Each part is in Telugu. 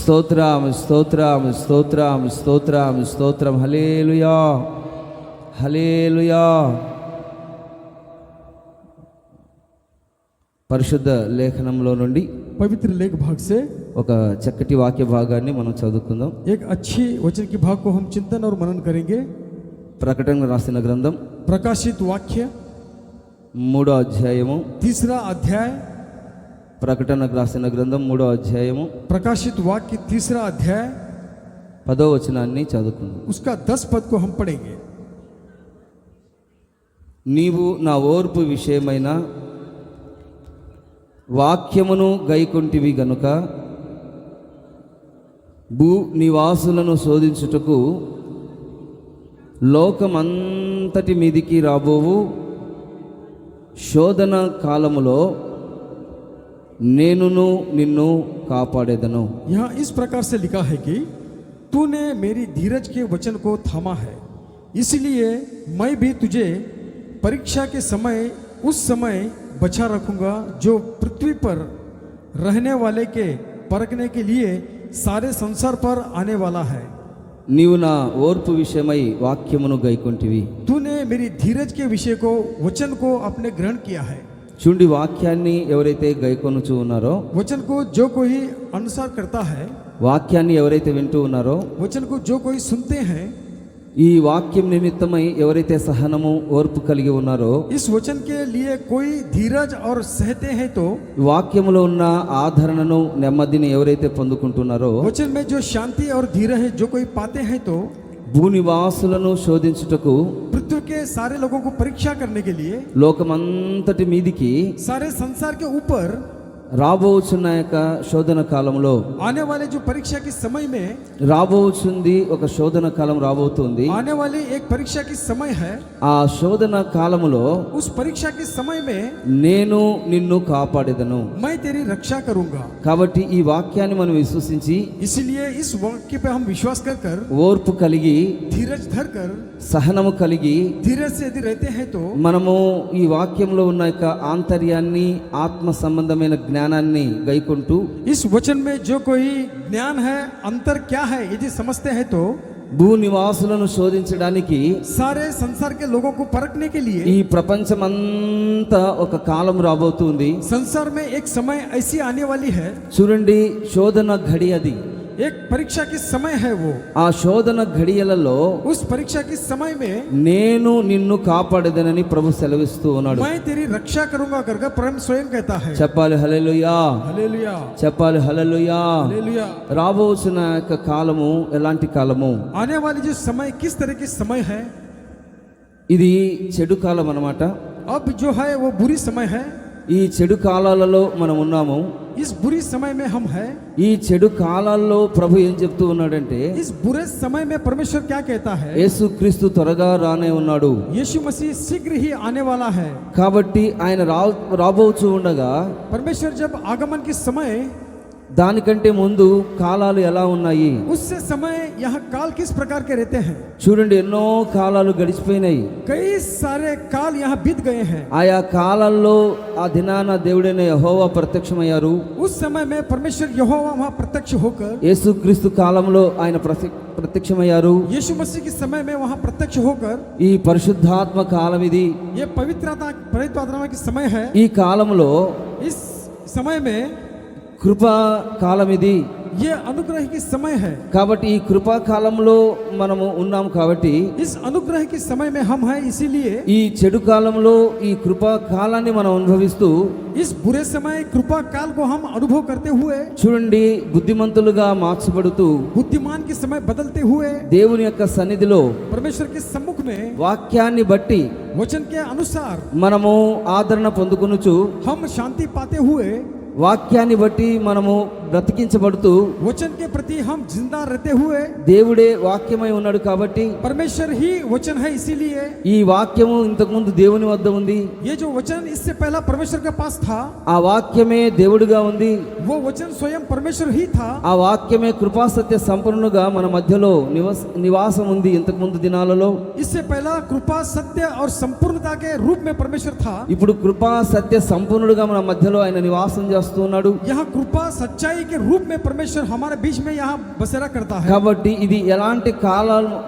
స్తోత్రం స్తోత్రం స్తోత్రం స్తోత్రం స్తోత్రం. హల్లెలూయా హల్లెలూయా. పరిశుద్ధ లేఖనంలో నుండి पवित्र लेख भाग से ఒక చక్కటి వాక్య భాగాన్ని మనం చదువుకుందాం. एक अच्छी वचन के भाग को हम चिंतन और मनन करेंगे. ప్రకటన రాసిన గ్రంథం प्रकाशित वाक्य 3వ అధ్యాయము. 3रा अध्याय. ప్రకటన రాసిన గ్రంథం 3వ అధ్యాయము प्रकाशित वाक्य 3रा अध्याय 10వ వచనాన్ని చదువుకుందాం. उसका 10 पद को हम पढ़ेंगे. నీవు నా ఓర్పు విషయమైన వాక్యమును గైకొంటివి గనుక భూ నివాసులను శోధించుటకు లోకమంతటి మీదికి రాబోవు శోధన కాలములో నేనును నిన్ను కాపాడేదను. यहाँ इस प्रकार से लिखा है कि तूने मेरी धीरज के वचन को थामा है, इसलिए मैं भी तुझे परीक्षा के समय उस समय बचा रखूंगा जो पृथ्वी पर रहने वाले के परखने के लिए सारे संसार पर आने वाला है. నీవు నా ఓర్పు విషయమై వాక్యమును గైకొంటివి. तूने मेरी धीरज के विषय को वचन को अपने ग्रहण किया है. చూడండి, వాక్యాన్ని ఎవరైతే గైకొనుచూ ఉన్నారో, वचन को जो कोई अनुसार करता है, వాక్యాన్ని ఎవరైతే వింటూ ఉన్నారో, वचन को जो कोई सुनते हैं, ఈ వాక్యం నిమిత్తమై ఎవరైతే సహనము ఓర్పు కలిగి ఉన్నారో, इस वचन के लिए कोई धीरज और सहते हैं, तो వాక్యములో ఉన్న ఆదరణను నెమ్మదిని ఎవరైతే పొందుకుంటున్నారో, वचन में जो शांति और धीरज है जो कोई पाते हैं, तो భూనివాసులను శోధించుటకు पृथ्वी के सारे लोगों को परीक्षा करने के लिए లోకమంతటి మీదికి सारे संसार के ऊपर రాబోచున్న యొక్క శోధన కాలంలో, आने वाले जो परीक्षा के समय में రాబోచుంది ఒక శోధన కాలం రాబోతుంది. आने वाली एक परीक्षा की समय है. ఆ శోధన కాలములో उस परीक्षा के समय में నేను నిన్ను కాపాడేదను. मैं तेरी रक्षा करूंगा. కాబట్టి ఈ వాక్యాన్ని మనం విశ్వసించి इसलिए इस वाक्य पे हम विश्वास कर कर, ఓర్పు కలిగి, धीरज धर कर, సహనము కలిగి धीरज से यदि रहते हैं, तो మనము ఈ వాక్యంలో ఉన్న యొక్క ఆంతర్యాన్ని, ఆత్మ సంబంధమైన జ్ఞానాన్ని గైకొంటూ, इस वचन में जो कोई ज्ञान है, अंतर क्या है, यदि समझते हैं, तो భూనివాసులను శోధించడానికి सारे संसार के लोगों को परखने के लिए ఈ ప్రపంచమంతా ఒక కాలం రాబోతుంది. संसार में एक समय ऐसी आने वाली है. చూడండి, శోధన घड़ी అది. एक परीक्षा की समय है. वो ఆ శోధన ఘడియలలో उस परीक्षा के समय में నేను నిన్ను కాపాడేదనని ప్రభు సెలవిస్తూ ఉన్నాడు. मैं तेरी रक्षा करूंगा करके परम स्वयं कहता है. చెప్పాలి హల్లెలూయా, हालेलुया, చెప్పాలి హల్లెలూయా. हालेलुया. రాబోతున్న యొక్క కాలము ఎలాంటి కాలము? आने वाली जो समय किस तरह की समय है? ఇది చెడు కాలం అన్నమాట. अब जो है वो बुरी समय है. ఈ చెడు కాలాలలో మనం ఉన్నాము. इस बुरी समय में हम हैं. ఈ చెడు కాలాల్లో ప్రభు ఏం చెప్తూ ఉన్నాడంటే, इस बुरे समय में परमेश्वर क्या कहता है? యేసుక్రీస్తు త్వరగా రానే ఉన్నాడు. यीशु मसीह शीघ्र ही आने वाला है. కాబట్టి ఆయన రాబోచూ ఉండగా, परमेश्वर जब आगमन के समय, దానికంటే ముందు కాలాలు ఎలా ఉన్నాయి? उससे समय यहाँ काल किस प्रकार के रहते हैं? చూడండి, ఎన్నో కాలాలు గడిచిపోయినాయి. कई सारे काल यहाँ बीत गए हैं. ఆయా కాలాల్లో ఆ దినాన దేవుడైన యెహోవా ప్రత్యక్షమయ్యారు. उस समय में परमेश्वर यहोवा वहाँ प्रत्यक्ष होकर, యేసుక్రీస్తు కాలంలో ఆయన ప్రత్యక్షమయ్యారు. यीशु मसीह के समय में वहाँ प्रत्यक्ष होकर, ఈ పరిశుద్ధాత్మ కాలం ఇది. ये पवित्र की समय है. ఈ కాలంలో इस समय में కృపా కాలం ఇది. ये अनुग्रह की समय है. కాబట్టి ఈ కృపా కాలంలో మనము ఉన్నాం. కాబట్టి इस अनुग्रह के समय में हम हैं. इसीलिए ఈ చెడు కాలంలో ఈ కృపా కాలాన్ని మనం అనుభవిస్తూ, इस बुरे समय कृपा काल को हम अनुभव करते हुए, చూడండి, బుద్ధిమంతులుగా మార్చబడుతూ, बुद्धिमान के समय बदलते हुए, దేవుని యొక్క సన్నిధిలో परमेश्वर के सम्मुख में వాక్యాన్ని బట్టి वचन के अनुसार మనము ఆదరణ పొందుకొనుచు, हम शांति पाते हुए, వాక్యాన్ని బట్టి మనము బ్రతికించబడుతూ, वचन के प्रति हम जिंदा रहते हुए, దేవుడే వాక్యమై ఉన్నాడు కాబట్టి, परमेश्वर ही वचन है. इसीलिए ఈ వాక్యము ఇంతకు ముందు దేవుని వద్ద ఉంది. ये जो वचन इससे पहला परमेश्वर के पास था, ఆ వాక్యమే దేవుడిగా ఉంది. वो वचन स्वयं परमेश्वर ही था. ఆ వాక్యమే కృపా సత్య సంపూర్ణుగా మన మధ్యలో నివాసం ఉంది. ఇంతకు ముందు దినాలలో इससे पहला कृपा सत्य और संपूर्णता के रूप में परमेश्वर था. ఇప్పుడు కృపా సత్య సంపూర్ణుడుగా మన మధ్యలో ఆయన నివాసం చేస్తూ ఉన్నాడు. यहाँ कृपा सच्चाई सिपाही के रूप में परमेश्वर हमारे बीच में यहाँ बसेरा करता है। కాబట్టి ఇది ఎలాంటి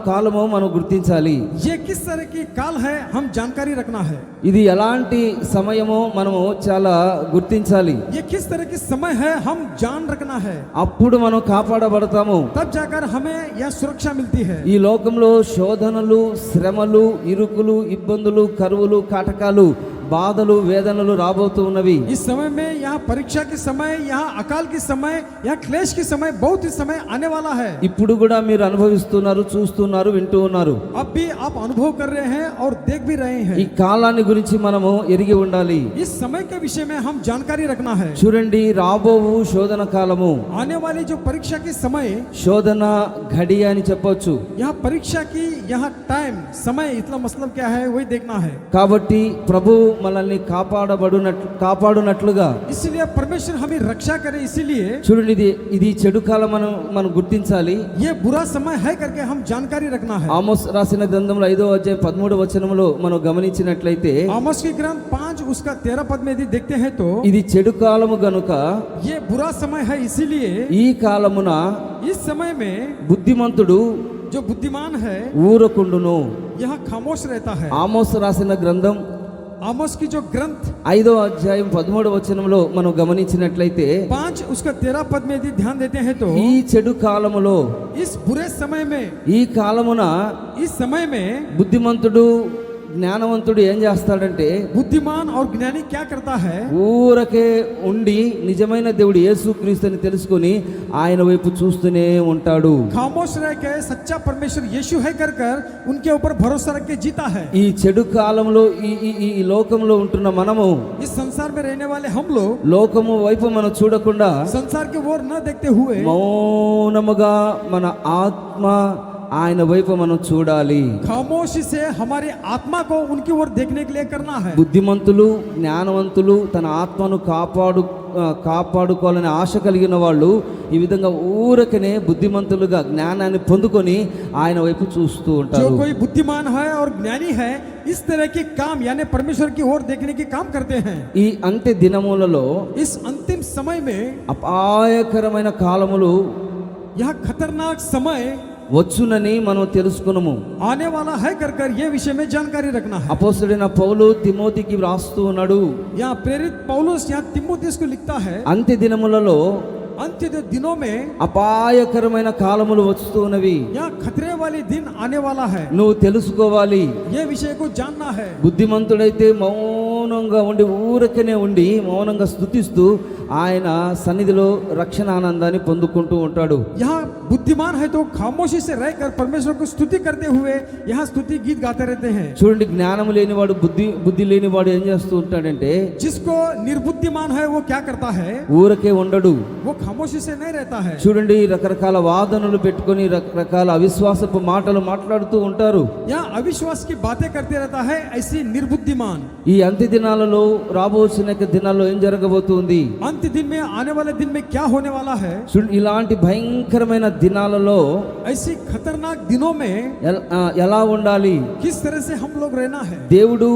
కాలమో మనం గుర్తించాలి. ये किस तरह की काल है हम जानकारी रखना है। ఇది ఎలాంటి సమయమో మనము చాలా గుర్తించాలి. ये किस तरह की समय है हम जान रखना है, అప్పుడు మనం కాపాడబడతాము. तब जाकर हमें यह सुरक्षा मिलती है। ఈ లోకంలో శోధనలు, శ్రమలు, ఇరుకులు, ఇబ్బందులు, కరువులు, కాటకాలు, బాధలు, వేదనలు రాబోతూ ఉన్నవి. इस समय में यहाँ परीक्षा के समय, यहाँ अकाल के समय, यहाँ क्लेश के समय, बहुत ही समय आने वाला है। ఇప్పుడు కూడా మీరు అనుభవిస్తున్నారు, చూస్తున్నారు, వింటూ ఉన్నారు. अब भी आप अनुभव कर रहे हैं और देख भी रहे हैं। ఈ కాలాన్ని గురించి మనము ఎరిగి ఉండాలి. इस समय के विषय में हम जानकारी रखना है। చూడండి, రాబోవు శోధన కాలము, आने वाली जो परीक्षा के समय, శోధన घड़ी అని చెప్పొచ్చు. यहाँ परीक्षा की यहाँ टाइम समय इतना मतलब क्या है वही देखना है। కాబట్టి ప్రభు మనల్ని కాపాడునట్లుగా, इसलिए परमेश्वर हमें रक्षा करे, इसीलिए చూడండి, ఇది చెడు కాలం మనం గుర్తించాలి. ये बुरा समय है करके हम जानकारी रखना है। ఆమోస్ రాసిన గ్రంథంలో 5వ అధ్యాయం 13వ వచనంలో మనం గమనించినట్లయితే, आमोस की ग्रंथ 5 उसका 13 पद में यदि देखते हैं तो ఇది చెడు కాలము గనుక ये बुरा समय है, इसीलिए ఈ కాలమున इस समय में బుద్ధిమంతుడు जो बुद्धिमान है ఊరకుండును. यहाँ खामोश रहता है। ఆమోస్ రాసిన గ్రంథం आमोस की जो ग्रंथ 5వ అధ్యాయం 13వ వచనంలో మనం గమనించినట్లయితే, 5 उसका 13 पद में यदि ध्यान देते हैं तो ఈ చెడు కాలములో, इस बुरे समय में, ఈ కాలమున इस समय में బుద్ధిమంతుడు, జ్ఞానవంతుడు ఏం చేస్తాడంటే, बुद्धिमान और ज्ञानी क्या करता है, ఊరకే ఉండి నిజమైన దేవుడు యేసుక్రీస్తు అని తెలుసుకొని ఆయన వైపు చూస్తూనే ఉంటాడు. खामोश रह के सच्चा परमेश्वर यीशु है कर कर उनके ऊपर भरोसा रख के जीता है। ఈ చెడు కాలంలో ఈ లోకంలో ఉంటున్న మనము इस संसार में रहने वाले हम लोग లోకము వైపు మనం చూడకుండా संसार की ओर न देखते हुए మౌనముగా మన ఆత్మ ఆయన వైపు మనం చూడాలి. खामोशी से हमारी आत्मा को उनकी ओर देखने के लिए करना है। బుద్ధిమంతులు, జ్ఞానవంతులు, తన ఆత్మను కాపాడుకోవాలని ఆశ కలిగిన వాళ్ళు ఈ విధంగా ఊరకనే బుద్ధిమంతులుగా జ్ఞానాన్ని పొందుకొని ఆయన వైపు చూస్తూ जो ఉంటారు. कोई बुद्धिमान है और ज्ञानी है इस तरह के काम यानी परमेश्वर की ओर देखने के काम करते हैं। ఈ అంత్య దినములలో इस अंतिम समय में అపాయకరమైన కాలములు यह खतरनाक समय వచ్చునని మనం తెలుసుకున్నాము. आने वाला है कर कर ये विषय में जानकारी रखना है। అపోస్తలుడైన పౌలు తిమోతికి వ్రాస్తూ ఉన్నాడు, यहाँ प्रेरित पौलुस यहाँ तिमोथियस को लिखता है, అంత్య దినములలో अंत्य दिनों में అపాయకరమైన కాలములు వస్తున్నవి. यहाँ खतरे वाली दिन आने वाला है। నువ్వు తెలుసుకోవాలి. ये विषय को जानना है। బుద్ధిమంతుడైతే మౌనంగా ఉండి ఊరకనే ఉండి మౌనంగా స్తుతిస్తూ ఆయన సన్నిధిలో రక్షణ ఆనందాన్ని పొందుకుంటూ ఉంటాడు. यहाँ बुद्धिमान है तो खामोशी से रहकर परमेश्वर को स्तुति करते हुए यहाँ स्तुति गीत गाते रहते हैं। చూడండి, జ్ఞానం లేనివాడు, బుద్ధి లేనివాడు ఏం చేస్తూ ఉంటాడంటే, जिसको निर्बुद्धिमान है वो क्या करता है, ఊరకే ఉండడు. वो खामोशी से नहीं रहता है। చూడండి, రకరకాల వాదనలు పెట్టుకొని రకరకాల అవిశ్వాసపు మాటలు మాట్లాడుతూ ఉంటారు. यहाँ अविश्वास की बातें करते रहता है ऐसी निर्बुद्धिमान। ఈ అంత్య దినాలలో రాబోతున్న దినాల్లో ఏం జరగబోతుంది, अंत दिन में आने वाले दिन में क्या होने वाला है, చూడండి, ఇలాంటి భయంకరమైన దినాలలో ऐसी खतरनाक दिनों में ఎలా ఉండాలి, किस तरह से हम लोग रहना है। దేవుడు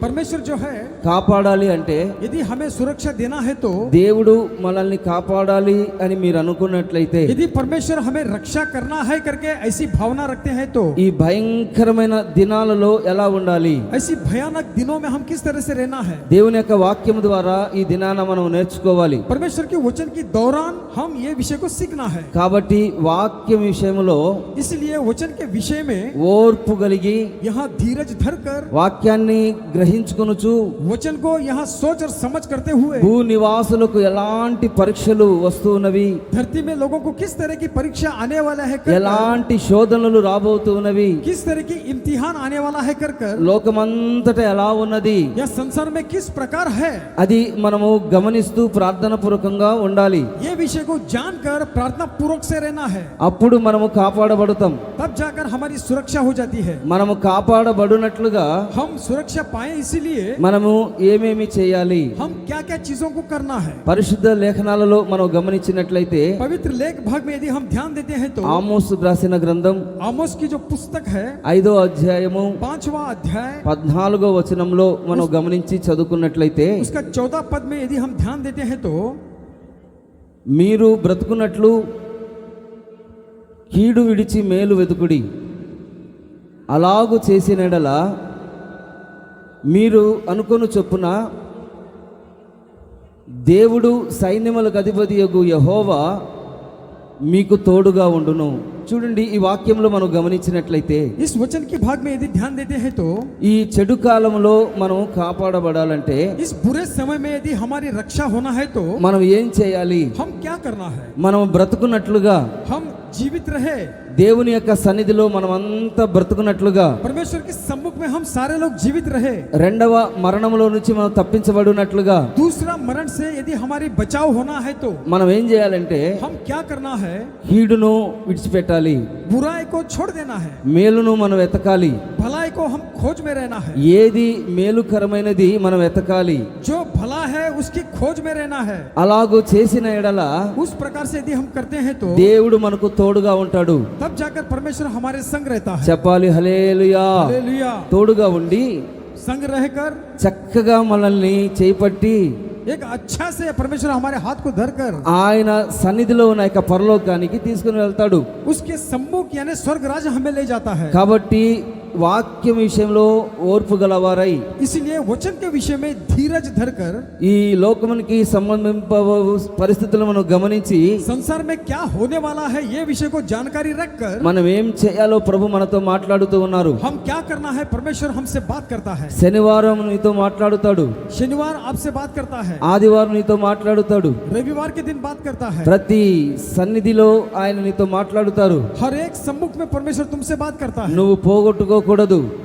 परमेश्वर जो है కాపాడాలి అంటే, यदि हमें सुरक्षा देना है तो దేవుడు మనల్ని కాపాడాలి అని మీరు అనుకున్నట్లయితే, यदि परमेश्वर हमें रक्षा करना है करके ऐसी भावना रखते हैं तो ఈ భయంకరమైన దినాలలో ఎలా ఉండాలి, ऐसी भयानक दिनों में हम किस तरह से रहना है। దేవుని యొక్క వాక్యం ద్వారా ఈ దినాన మనం నేర్చుకోవాలి. परमेश्वर के वचन के दौरान हम ये विषय को सीखना है। కాబట్టి వాక్యం విషయంలో इसलिए वचन के विषय में ఓర్పు కలిగి यहाँ धीरज धरकर వాక్యాన్ని గ్రహించుకొనుచు वचन को यहाँ सोच और समझ करते हुए భూ నివాసులకు ఎలాంటి పరీక్షలు వస్తున్నవి, धरती में लोगों को किस तरह की परीक्षा आने वाला है कर ఎలాంటి శోధనలు రాబోతున్నవి, किस तरह की इम्तिहान आने वाला है कर లోకమంతటా ఎలా ఉన్నది, यह संसार में किस प्रकार है, అది మనము గమనిస్తూ ప్రార్థన పూర్వకంగా ఉండాలి. ये विषय को जानकर प्रार्थना पूर्वक से रहना है। అప్పుడు మనము కాపాడబడతాం. तब जाकर हमारी सुरक्षा हो जाती है। మనము కాపాడబడినట్లుగా हम सुरक्षा पाए इसीलिए మనము ఏమేమి చేయాలి? हम क्या क्या चीजों को करना है। పరిశుద్ధ లేఖనాలలో మనం గమనించినట్లయితే पवित्र लेख भाग में यदि हम ध्यान देते हैं तो ఆమోసు రాసిన గ్రంథం आमोस की जो पुस्तक है 5వ అధ్యాయము 5वां अध्याय 14వ వచనంలో మనం గమనించి చదువుకున్నట్లయితే उसका 14 पद में यदि हम ध्यान देते हैं तो మీరు బ్రతుకున్నట్లు కీడు విడిచి మేలు వెతుకుడి, అలాగు చేసిన యెడల మీరు అనుకొను చొప్పున దేవుడు సైన్యములకు అధిపతియగు యెహోవా మీకు తోడుగా ఉండును. చూడండి, ఈ వాక్యంలో మనం గమనించినట్లయితే इस वचन के भाग में यदि ध्यान देते हैं तो ఈ చెడు కాలంలో మనం కాపాడబడాలంటే इस बुरे समय में यदि हमारी रक्षा होना है तो మనం ఏం చేయాలి? हम क्या करना है। మనం బ్రతుకున్నట్లుగా, हम जीवित रहे, దేవుని యొక్క సన్నిధిలో మనం అంతా బ్రతుకున్నట్లుగా, परमेश्वर के सम्मुख में हम सारे लोग जीवित रहे, రెండవ మరణంలో నుంచి మనం తప్పించబడినట్లుగా दूसरा मरण से यदि हमारी बचाव होना है तो మనం ఏం చేయాలంటే हम क्या करना है। కీడును విడిచిపెట్టాలి, बुराई को छोड़ देना है, మేలును మనం వెతకాలి. भलाई को हम खोज में रहना है। ఏది మేలుకరమైనది మనం వెతకాలి. जो भला है उसकी खोज में रहना है। అలాగూ చేసిన ఎడల उस प्रकार से यदि हम करते हैं तो దేవుడు మనకు తోడుగా ఉంటాడు. तब जाकर परमेश्वर हमारे संग रहता है। చెప్పాలి హల్లెలూయా. हालेलुया। తోడుగా ఉండి संग रहकर చక్కగా మనల్ని చేపట్టి एक अच्छा से परमेश्वर हमारे हाथ को धरकर ఆయన సన్నిధిలో ఉన్న యొక్క పరలోకానికి తీసుకుని వెళ్తాడు. उसके सम्मुख यानी स्वर्ग राज हमें ले जाता है। కాబట్టి వాక్యం విషయంలో ఓర్పు గలవారై इसलिए वचन के विषय में धीरज धरकर ఈ లోకమునికి సంబంధింప పరిస్థితులను మనం గమనించి संसार में क्या होने वाला है ये विषय को जानकारी रखकर మనం ఏం చేయాలో ప్రభు మనతో మాట్లాడుతూ ఉన్నారు. हम क्या करना है परमेश्वर हमसे बात करता है। శనివారం నీతో మాట్లాడుతాడు, शनिवार आपसे बात करता है, ఆదివారం నీతో మాట్లాడుతాడు, रविवार के दिन बात करता है। ప్రతి సన్నిధిలో ఆయన నీతో మాట్లాడుతారు. हर एक सम्मुख में परमेश्वर तुमसे बात करता है। నువ్వు పోగొట్టుకోకూడదు.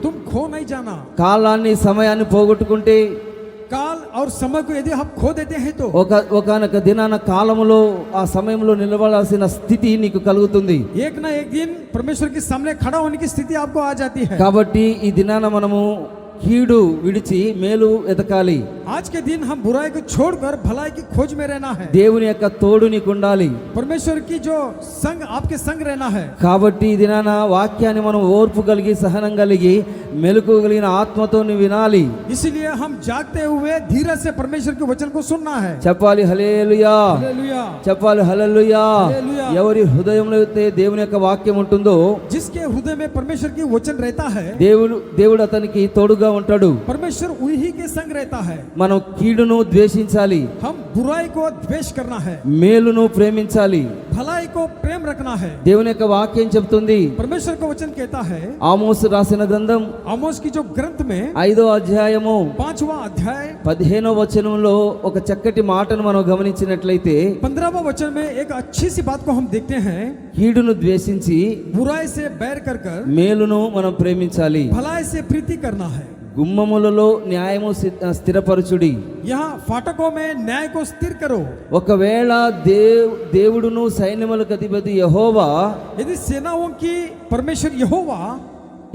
तुम खो नहीं जाना। కాలాన్ని సమయాన్ని పోగొట్టుకుంటే काल और समय को यदि हम खो देते हैं तो ఒకనొక దినాన కాలములో ఆ సమయంలో నిలబడాల్సిన స్థితి నీకు కలుగుతుంది. एक ना एक दिन परमेश्वर के सामने खड़ा होने की स्थिति आपको आ जाती है। కాబట్టి ఈ దినాన మనము కీడు విడిచి మేలు ఎతకాలి. आज के दिन हम बुराई को छोड़कर भलाई की खोज में रहना है। దేవుని యొక్క తోడు నీకు ఉండాలి. परमेश्वर की जो संग आपके संग रहना है। కాబట్టి ఈ దినాన వాక్యాన్ని మనం ఓర్పు కలిగి సహనం కలిగి మెలకు కలిగిన ఆత్మతో నువ్వు వినాలి. इसलिए हम जागते हुए धीरज से परमेश्वर के वचन को सुनना है। చెప్పాలి హల్లెలూయా, हालेलुया। చెప్పాలి హల్లెలూయా. హల్లెలూయా. ఎవరి హృదయంలో అయితే దేవుని యొక్క వాక్యం ఉంటుందో जिसके हृदय में परमेश्वर की वचन रहता है దేవుడు అతనికి తోడుగా ఉంటాడు. परमेश्वर उन्हीं के संग रहता है। మనం కీడును ద్వేషించాలి, हम बुराई को द्वेष करना है, మేలును ప్రేమించాలి. भलाई को प्रेम रखना है। దేవుని యొక్క వాక్యం చెప్తుంది. परमेश्वर का वचन कहता है ఆమోసు రాసిన గ్రంథం आमोस की जो ग्रंथ में 5వ అధ్యాయము 5वां अध्याय 15వ వచనంలో ఒక చక్కటి మాటను మనం గమనించినట్లయితే 15वां वचन में एक अच्छी सी बात को हम देखते हैं। కీడును ద్వేషించి बुराई से बैर कर మేలును మనం ప్రేమించాలి. भलाई से प्रीति करना है। గుమ్మములలో న్యాయము స్థిరపరచుడి. यहाँ फाटकों में न्याय को स्थिर करो। ఒకవేళ దేవుడును సైన్యములకు అధిపతి యెహోవా यदि सेनाओं की परमेश्वर यहोवा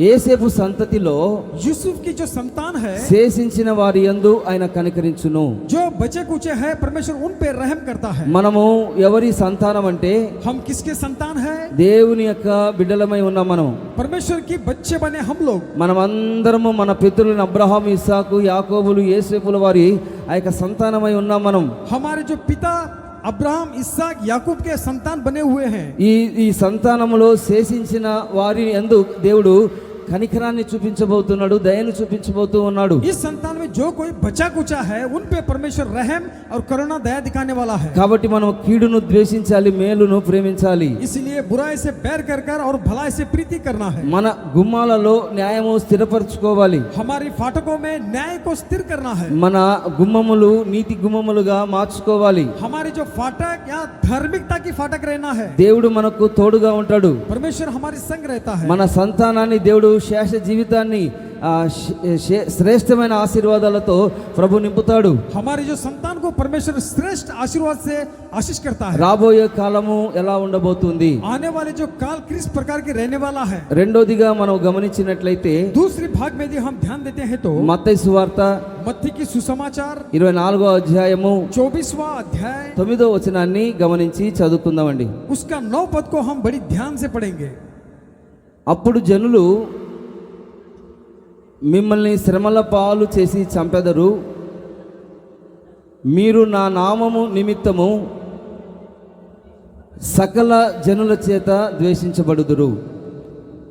యేసేపు సంతతిలో यूसुफ की जो संतान है, శేషించిన వారి యందు ఆయన కనికరించును. जो बचे कुचे है परमेश्वर उन पे रहम करता है। మనము ఎవరి సంతానం అంటే हम किसके संतान है? దేవుని యొక్క బిడ్డలమై ఉన్నాం. మనం परमेश्वर की बच्चे बने हम लोग। మనమందరము మన పితరులైన అబ్రహాము, ఇస్సాకు, యాకోబులు, యేసేపుల వారి ఆ యొక్క సంతానమై ఉన్నాం. మనం हमारे जो पिता अब्राहम, इसहाक, याकूब के संतान बने हुए हैं। ఈ సంతానములో శేషించిన వారి యందు దేవుడు కనికరాన్ని చూపించబోతున్నాడు, దయను చూపించబోతూ ఉన్నాడు. इस संतान में जो कोई बचा कुचा है उन पे परमेश्वर रहम और करुणा दया दिखाने वाला है। కాబట్టి మనం కీడును ద్వేషించాలి, మేలును ప్రేమించాలి. इसलिए बुराई से बैर कर कर और भलाई से प्रीति करना है। మన గుమ్మాలలో న్యాయము స్థిరపరచుకోవాలి. हमारी फाटकों में न्याय को स्थिर करना है। మన గుమ్మములు నీతి గుమ్మములుగా మార్చుకోవాలి. हमारे जो फाटक या धार्मिकता की फाटक रहना है। దేవుడు మనకు తోడుగా ఉంటాడు. परमेश्वर हमारे संग रहता है। మన సంతానాన్ని దేవుడు శేష జీవితాన్ని శ్రేష్టమైన ఆశీర్వాదాలతో ప్రభు నింపుతాడు. हमारे जो संतान को परमेश्वर श्रेष्ठ आशीर्वाद से आशीष करता है. రాబోయే కాలము ఎలా ఉండబోతుంది, आने वाले जो काल किस प्रकार के रहने वाला है. రెండోదిగా మనం గమనించినట్లయితే दूसरी भाग में यदि हम ध्यान देते हैं तो మత్తయి సువార్త मत्ती की सुसमाचार 24వ అధ్యాయము 24वां अध्याय 9వ వచనాన్ని గమనించి చదువుకుందామండి. उसका 9 पद को हम बड़ी ध्यान से पढ़ेंगे. అప్పుడు జనులు మిమ్మల్ని శ్రమల పాలు చేసి చంపెదరు, మీరు నా నామము నిమిత్తము సకల జనుల చేత ద్వేషించబడుదురు.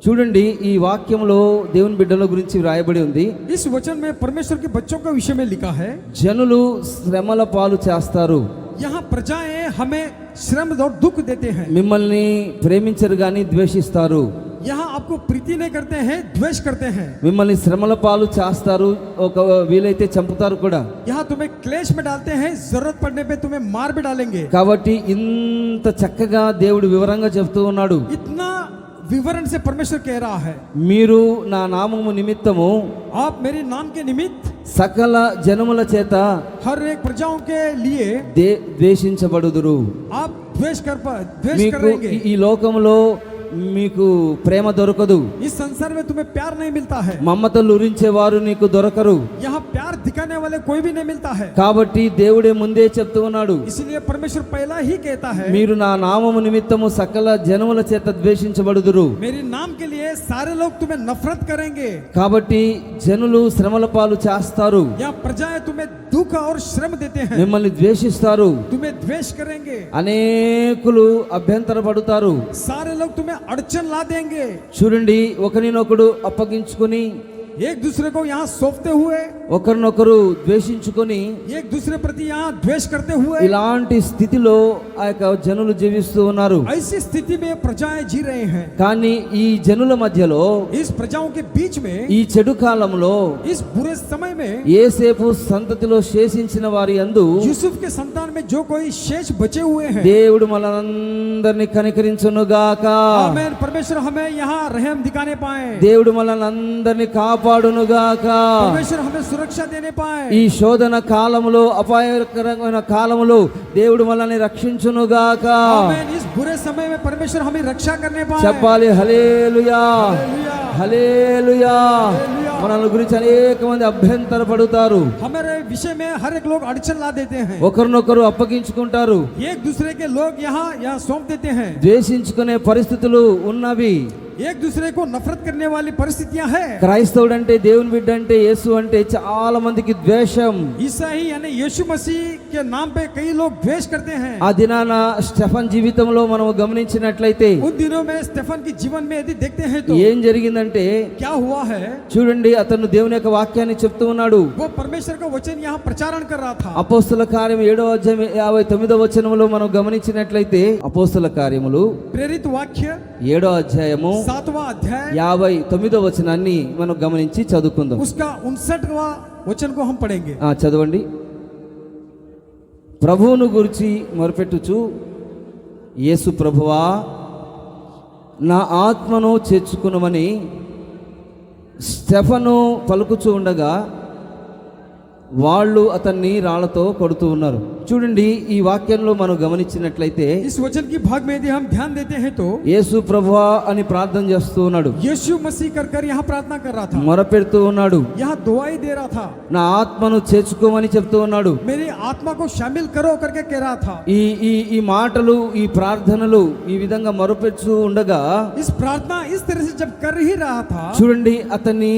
చూడండి, ఈ వాక్యంలో దేవుని బిడ్డల గురించి వ్రాయబడి ఉంది. इस वचन में परमेश्वर के बच्चों के विषय में लिखा है, జనులు శ్రమల పాలు చేస్తారు, यहाँ प्रजाएं हमें श्रम और दुख देते हैं. మిమ్మల్ని ప్రేమించరు కానీ ద్వేషిస్తారు. यहाँ आपको प्रीति नहीं करते हैं, द्वेष करते हैं. మిమ్మల్ని శ్రమల పాలు చేస్తారు, ఒక వీలైతే చంపుతారు కూడా. यहाँ तुम्हें क्लेश में डालते हैं, जरूरत पड़ने पे तुम्हें मार भी डालेंगे. కాబట్టి ఇంత చక్కగా దేవుడు వివరంగా చెప్తూ ఉన్నాడు. इतना विवरण से परमेश्वर कह रहा है, మీరు నా నామము నిమిత్తము आप मेरे नाम के निमित्त సకల జనముల చేత हर एक प्रजाओं के लिए ద్వేషించబడుదురు. आप द्वेष మీకు करेंगे. ఈ లోకంలో మీకు ప్రేమ దొరకదు, इस संसार में तुम्हें प्यार नहीं मिलता है. మమతలు ఉరించేవారు నీకు దొరకరు. यहाँ प्यार दिखाने वाले कोई भी नहीं मिलता है. కాబట్టి దేవుడే ముందే చెప్తూ ఉన్నాడు, इसलिए परमेश्वर पहला ही कहता है, మీరు నా నామము నిమిత్తము సకల జనముల చేత ద్వేషించబడుదురు. मेरे नाम के लिए सारे लोग तुम्हें नफरत करेंगे. కాబట్టి జనులు శ్రమల పాలు చేస్తారు, यहाँ प्रजाएं तुम्हें दुख और श्रम देते हैं, మిమ్మల్ని ద్వేషిస్తారు, तुम्हें द्वेष करेंगे. అనేకులు అభ్యంతర పడుతారు. सारे लोग तुम्हें अड़चन ला देंगे. చూడండి, ఒకరినొకడు అప్పగించుకొని, एक दूसरे को यहाँ सौंपते हुए, ఒకరినొకరు ద్వేషించుకొని, एक दूसरे प्रति यहाँ द्वेष करते हुए, ఇలాంటి స్థితిలో ఆ యొక్క జనులు జీవిస్తూ ఉన్నారు. ऐसी स्थिति में प्रजाएं जी रहे हैं. కానీ ఈ జనుల మధ్యలో, इस प्रजाओं के बीच में, ఈ చెడు కాలంలో इस बुरे समय में యేసేపు సంతతిలో శేషించిన వారి యందు यूसुफ के संतान में जो कोई शेष बचे हुए हैं, దేవుడు మనందరినీ కనికరించునుగాక. आमीन. परमेश्वर हमें यहाँ रहम दिखाने पाए, దేవుడు మనందరినీ కాపాడునుగాక. परमेश्वर हमें सुरक्षा देने पाए. ఈ శోధన కాలములో, అపాయకరమైన కాలములో దేవుడు మనల్ని రక్షించునుగాక. आमीन. इस बुरे समय में परमेश्वर हमें रक्षा करने पाए. చెప్పాలి హల్లెలూయా, हालेलुया. హల్లెలూయా. మనల్ని గురించి అనేక మంది అభ్యంతర పడుతారు, हमारे विषय में हर एक लोग अड़चन ला देते हैं. ఒకరినొకరు అప్పగించుకుంటారు, एक दूसरे के लोग यहाँ सौंप देते हैं. ద్వేషించుకునే పరిస్థితులు ఉన్నవి. एक दूसरे को नफरत करने वाली परिस्थितियां हैं. క్రైస్తవుడు అంటే, దేవుని బిడ్డ అంటే, యేసు అంటే చాలా మందికి ద్వేషం. ईसाई यानी यीशु मसीह के नाम पे कई लोग द्वेष करते हैं. ఆ దినాన స్టెఫన్ జీవితంలో మనం గమనించినట్లయితే उन दिनों में स्टेफन के जीवन में यदि देखते हैं तो ఏం జరిగిందంటే, क्या हुआ है. చూడండి, అతను దేవుని యొక్క వాక్యాన్ని చెప్తూ ఉన్నాడు. वो परमेश्वर का वचन यहाँ प्रचारण कर रहा था. అపోస్తల కార్యం 7వ అధ్యాయం 59వ వచనంలో మనం గమనించినట్లయితే, అపోస్తల కార్యములు प्रेरित वाक्य 7వ అధ్యాయము 7वां अध्याय 59వ వచనాన్ని మనం గమనించి చదువుకుందాం. उसका 59वां वचन को हम पढ़ेंगे. చదవండి. ప్రభువును గురించి మొరపెట్టుచు, యేసు ప్రభువా, నా ఆత్మను చేర్చుకునమని స్టెఫను పలుకుచూ ఉండగా వాళ్ళు అతన్ని రాళ్లతో కొడుతూ ఉన్నారు. చూడండి, ఈ వాక్యంలో మనం గమనించినట్లయితే, इस वचन की भाग में यदि हम ध्यान देते हैं तो యేసు ప్రభువా అని ప్రార్థన చేస్తూ ఉన్నాడు, यीशु मसीह कर यहाँ प्रार्थना कर रहा था, మొరపెడుతూ ఉన్నాడు, यहाँ दुआई दे रहा था, నా ఆత్మను చేర్చుకోమని చెప్తూ ఉన్నాడు. मेरी आत्मा को शामिल करो करके कह रहा था. ఈ ఈ ఈ మాటలు, ఈ ప్రార్థనలు ఈ విధంగా మొరపెడుతూ ఉండగా, इस प्रार्थना इस तरह से जब कर ही रहा था, చూడండి, అతన్ని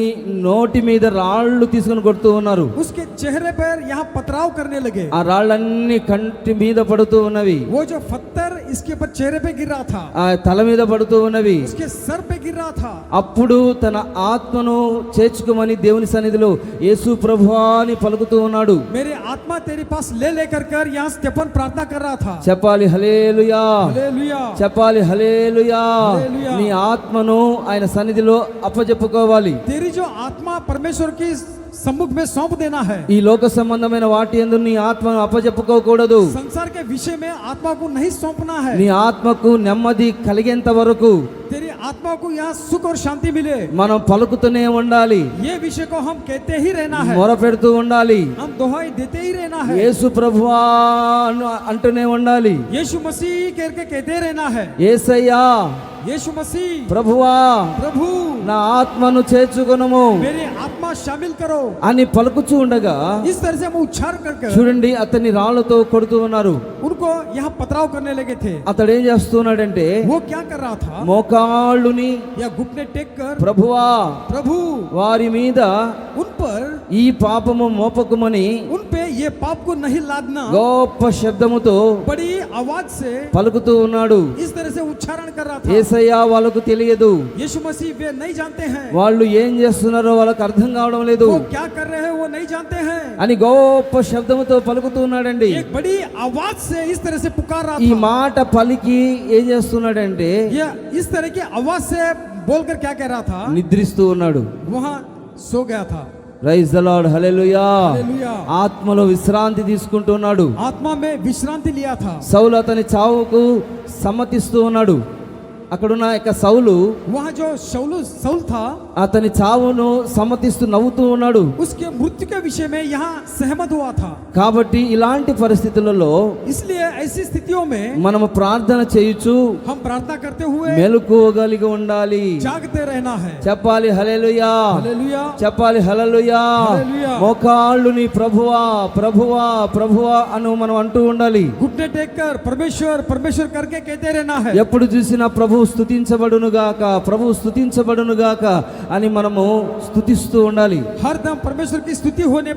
నోటి మీద రాళ్ళు తీసుకొని కొడుతూ ఉన్నారు. उसके चेहरे पर यहाँ पथराव करने लगे. ఆ రాళ్ళన్నీ కంటి మీద పడుతూ ఉన్నవి, वो जो पत्थर इसके ऊपर चेहरे पे गिर रहा था, ఆ తల మీద పడుతూ ఉన్నవి. उसके सर पे गिर रहा था. అప్పుడు తన ఆత్మను చేర్చుకోమని దేవుని సన్నిధిలో యేసు ప్రభువా అని పలుకుతూ ఉన్నాడు. मेरी आत्मा तेरे पास ले लेकर कर यहाँ स्टेफन प्रार्थना कर रहा था. చెప్పాలి హల్లెలూయా, हालेलुया. చెప్పాలి హల్లెలూయా. హల్లెలూయా. నీ ఆత్మను ఆయన సన్నిధిలో అప్పజెప్పుకోవాలి. तेरी जो आत्मा परमेश्वर की सम्मुख में सौंप देना है. ఈ లోక సంబంధమైన వాటి యందు నీ ఆత్మను అప్పజెప్పుకోకూడదు. संसार के विषय में आत्मा को नहीं सौंपना है. నీ ఆత్మకు నెమ్మది కలిగేంత వరకు, तेरी आत्मा को यहाँ सुख और शांति मिले, మనం పలుకుతూనే ఉండాలి, ये विषय को हम कहते ही रहना है, మొరపెడుతూ ఉండాలి, हम दोहाई देते ही रहना है, యేసు ప్రభువా అంటూనే ఉండాలి. यीशु मसीह करके कहते रहना है, యేసయ్యా यीशु मसीह ప్రభువా प्रभु నా ఆత్మను చేర్చుకొనుము मेरी आत्मा शामिल करो, అని పలుకుచూ ఉండగా इस तरह से हम उच्चार करके చూడండి అతన్ని రాళ్లతో కొడుతూ ఉన్నారు. उनको यहाँ पथराव करने लगे थे. అతడు ఏం చేస్తున్నాడంటే वो क्या कर रहा था? మోకాళ్ళుని या घुटने टेक कर ప్రభువా प्रभु వారి మీద उन पर ఈ పాపము మోపకుమని उन पे ये पाप को नहीं लादना గొప్ప శబ్దముతో बड़ी आवाज से పలుకుతూ ఉన్నాడు. इस तरह से उच्चारण कर रहा था. యేసయ్యా వాళ్ళకు తెలియదు, यीशु मसीह वे नहीं जानते हैं, వాళ్ళు ఏం చేస్తున్నారో వాళ్ళకి అర్థం కావడం లేదు वो क्या कर रहे हैं वो नहीं जानते हैं. అని గొప్ప శబ్దముతో పలుకుతూ ఉన్నాడండి. एक बड़ी आवाज से इस तरह से पुकार रहा ఈ था. మాట పలికి ఏం చేస్తున్నాడంటే ये इस तरह की आवाज से बोलकर क्या कह रहा था? నిద్రిస్తూ ఉన్నాడు. वहां सो गया था. Praise the Lord, hallelujah. Hallelujah. ఆత్మలో విశ్రాంతి తీసుకుంటున్నాడు. आत्मा में विश्रांति लिया था. సౌలు అతని చావుకు సమ్మతిస్తూ ఉన్నాడు. అక్కడున్న యొక్క సౌలు वहाँ जो सौल था అతని చావును సమ్మతిస్తూ నవ్వుతూ ఉన్నాడు. उसके मृत्यु के विषय में यहाँ सहमत हुआ था. కాబట్టి ఇలాంటి పరిస్థితులలో इसलिए ऐसी स्थितियों में మనము ప్రార్థన చేయుచు हम प्रार्थना करते हुए మెలకువగలిగి ఉండాలి. जागते रहना है. చెప్పాలి హల్లెలూయా, हालेलुया. చెప్పాలి హల్లెలూయా. హల్లెలూయా. మోకాళ్ళుని ప్రభువా ప్రభువా ప్రభువా అను మనం అంటూ ఉండాలి. घुटने टेक कर परमेश्वर परमेश्वर करके कहते रहना है. ఎప్పుడు చూసినా ప్రభు స్తుతించబడునుగాక, ప్రభు స్తుతించబడునుగాక అని మనము స్తుతిస్తూ ఉండాలి. हर दम परमेश्वर की स्तुति होने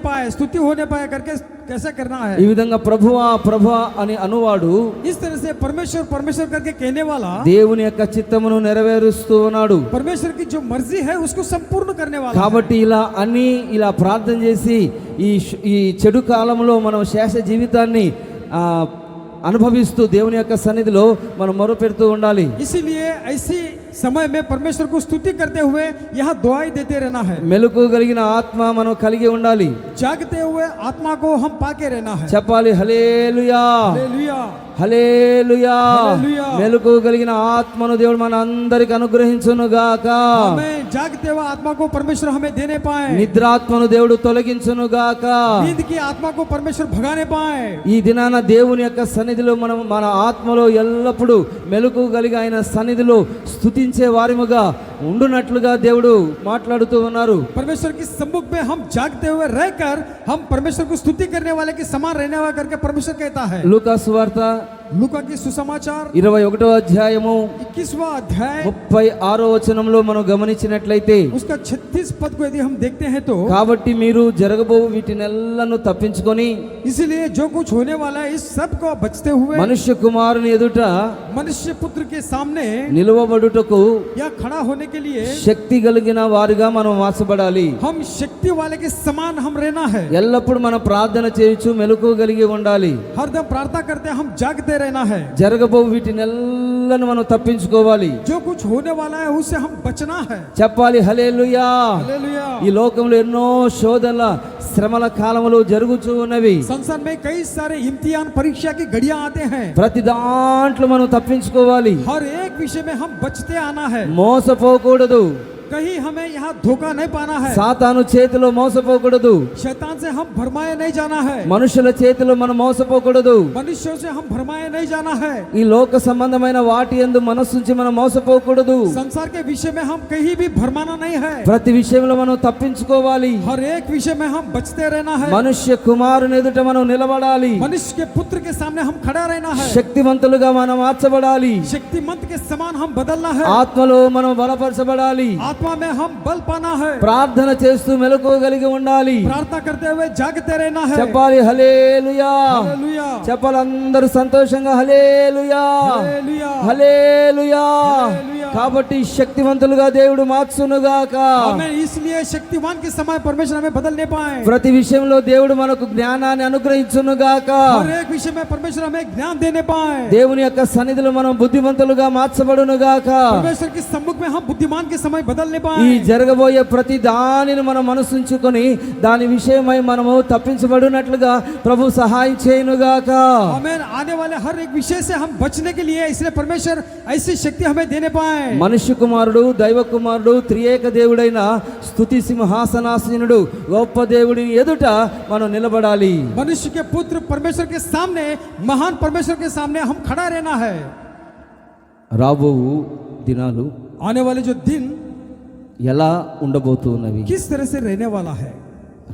पाए करके कैसे करना है. ఈ విధంగా ప్రభువా ప్రభువా అని అనువాడు इस तरह से परमेश्वर परमेश्वर करके कहने वाला దేవుని యొక్క చిత్తమును నెరవేరుస్తూ ఉన్నాడు. परमेश्वर की जो मर्जी है उसको संपूर्ण करने वाला. కాబట్టి ఇలా ప్రార్థన చేసి ఈ చెడు కాలంలో మనం శేష జీవితాన్ని అనుభవిస్తూ దేవుని యొక్క సన్నిధిలో మనం మొరపెడుతూ ఉండాలి. इसीलिए ऐसी समय में परमेश्वर को स्तुति करते हुए यहाँ दुआई देते रहना है. మెలకు కలిగిన ఆత్మ మనం కలిగి ఉండాలి. जागते हुए आत्मा को हम पाके रहना है. చెప్పాలి హల్లెలూయా, हालेलुया. హల్లెలూయా. హల్లెలూయా. మెలకు కలిగిన ఆత్మను దేవుడు మన అందరికి అనుగ్రహించును గాక. हमें जागते हुए आत्मा को परमेश्वर हमें देने पाए. నిద్రాత్మను దేవుడు తొలగించును గాక. नींद की आत्मा को परमेश्वर भगाने पाए. ఈ దినాన దేవుని యొక్క సన్నిధిలో మనం మన ఆత్మలో ఎల్లప్పుడూ మెలకు కలిగి ఆయన సన్నిధిలో స్తుతించే వారిముగా ఉండునట్లుగా దేవుడు మాట్లాడుతూ ఉన్నారు. परमेश्वर की सम्मुख में हम जागते हुए रहकर हम परमेश्वर को स्तुति करने वाले के समान रहने वाला करके परमेश्वर कहता है. లూకా సువార్త लूका की सुसमाचार 21వ అధ్యాయము 21वां अध्याय 36వ వచనంలో మనం గమనించినట్లయితే उसका 36 पद को यदि हम देखते हैं तो కాబట్టి మీరు జరగబో వీటినెల్లను తప్పించుకొని इसलिए जो कुछ होने वाला है इस सब को बचते हुए మనుష్య కుమారుని ఎదుట मनुष्य पुत्र के सामने నిలవబడుటకు या खड़ा होने के लिए శక్తి కలిగిన వారిగా మనం వాసపడాలి. हम शक्ति वाले के समान हम रहना है. ఎల్లప్పుడు మనం ప్రార్థన చేయొచ్చు, మెలకువ కలిగి ఉండాలి. हरदम प्रार्थना करते हम जागते रहना है. జరగబో వీటినెల్లను మనం తప్పించుకోవాలి. जो कुछ होने वाला है उससे हम बचना है. చెప్పాలి హల్లెలూయా. हालेलुया. ఈ లోకంలో ఎన్నో శోధనల శ్రమల కాలములు జరుగుతూ ఉన్నవి. संसार में कई सारे इम्तिहान परीक्षा की घड़ियां आते हैं. ప్రతి దాంట్లో మనం తప్పించుకోవాలి. हर एक विषय में हम बचते आना है. మోసపోకూడదు. कहीं हमें यहाँ धोखा नहीं पाना है. సాతాను చేతిలో మోసపోకూడదు. शैतान से हम भरमाए नहीं जाना है. మనుషుల చేతిలో మనం మోసపోకూడదు. मनुष्यों से हम भरमाए नहीं जाना है. ఈ లోక సంబంధమైన వాటి యందు మనస్సుంచి మనం మోసపోకూడదు. संसार के विषय में हम कहीं भी भरमाना नहीं है. ప్రతి విషయంలో మనం తప్పించుకోవాలి. हर एक विषय में हम बचते रहना है. మనుష్య కుమారుని ఎదుట మనం నిలబడాలి. मनुष्य के पुत्र के सामने हम खड़ा रहना है. శక్తివంతులుగా మనం మార్చబడాలి. शक्तिमंत के समान हम बदलना है. ఆత్మలో మనం బలపరచబడాలి. आत्मा में हम बल पाना है. ప్రార్థన చేస్తూ మెలకువగలిగి ఉండాలి. प्रार्थना करते हुए जागते रहना है. చెప్పాలి హల్లెలూయా. हालेलुया. చెప్పాలి అందరూ సంతోషంగా హల్లెలూయా, हालेलुया. హల్లెలూయా. హల్లెలూయా. కాబట్టి శక్తివంతులుగా దేవుడు మార్చునుగాక. हमें इसलिए शक्तिवान के समय परमेश्वर हमें बदलने पाए. ప్రతి విషయంలో దేవుడు మనకు జ్ఞానాన్ని అనుగ్రహించునుగాక. हर एक विषय में परमेश्वर हमें ज्ञान देने पाए. దేవుని యొక్క సన్నిధిలో మనం బుద్ధిమంతులుగా మార్చబడునుగాక. परमेश्वर के सम्मुख में हम बुद्धिमान के समय बदलने पाए. ఈ జరగబోయే ప్రతి దానిని మనం మనసుంచుకొని దాని విషయమై మనము తప్పించబడినట్లుగా ప్రభు సహాయం చేయునుగాక. हमें आने वाले हर एक विषय से हम बचने के लिए इसलिए परमेश्वर ऐसी शक्ति हमें देने पाए. पाए। మనుష్య కుమారుడు దైవ కుమారుడు త్రియేక దేవుడైన స్తుతి సింహాసనాసీనుడు గొప్ప దేవుడి ఎదుట మనం నిలబడాలి. मनुष्य के पुत्र परमेश्वर के सामने, महान परमेश्वर के सामने हम खड़ा रहना है। రాబో దినాలు आने वाले जो दिन ఎలా ఉండబోతున్నవి? किस तरह से रहने वाला है,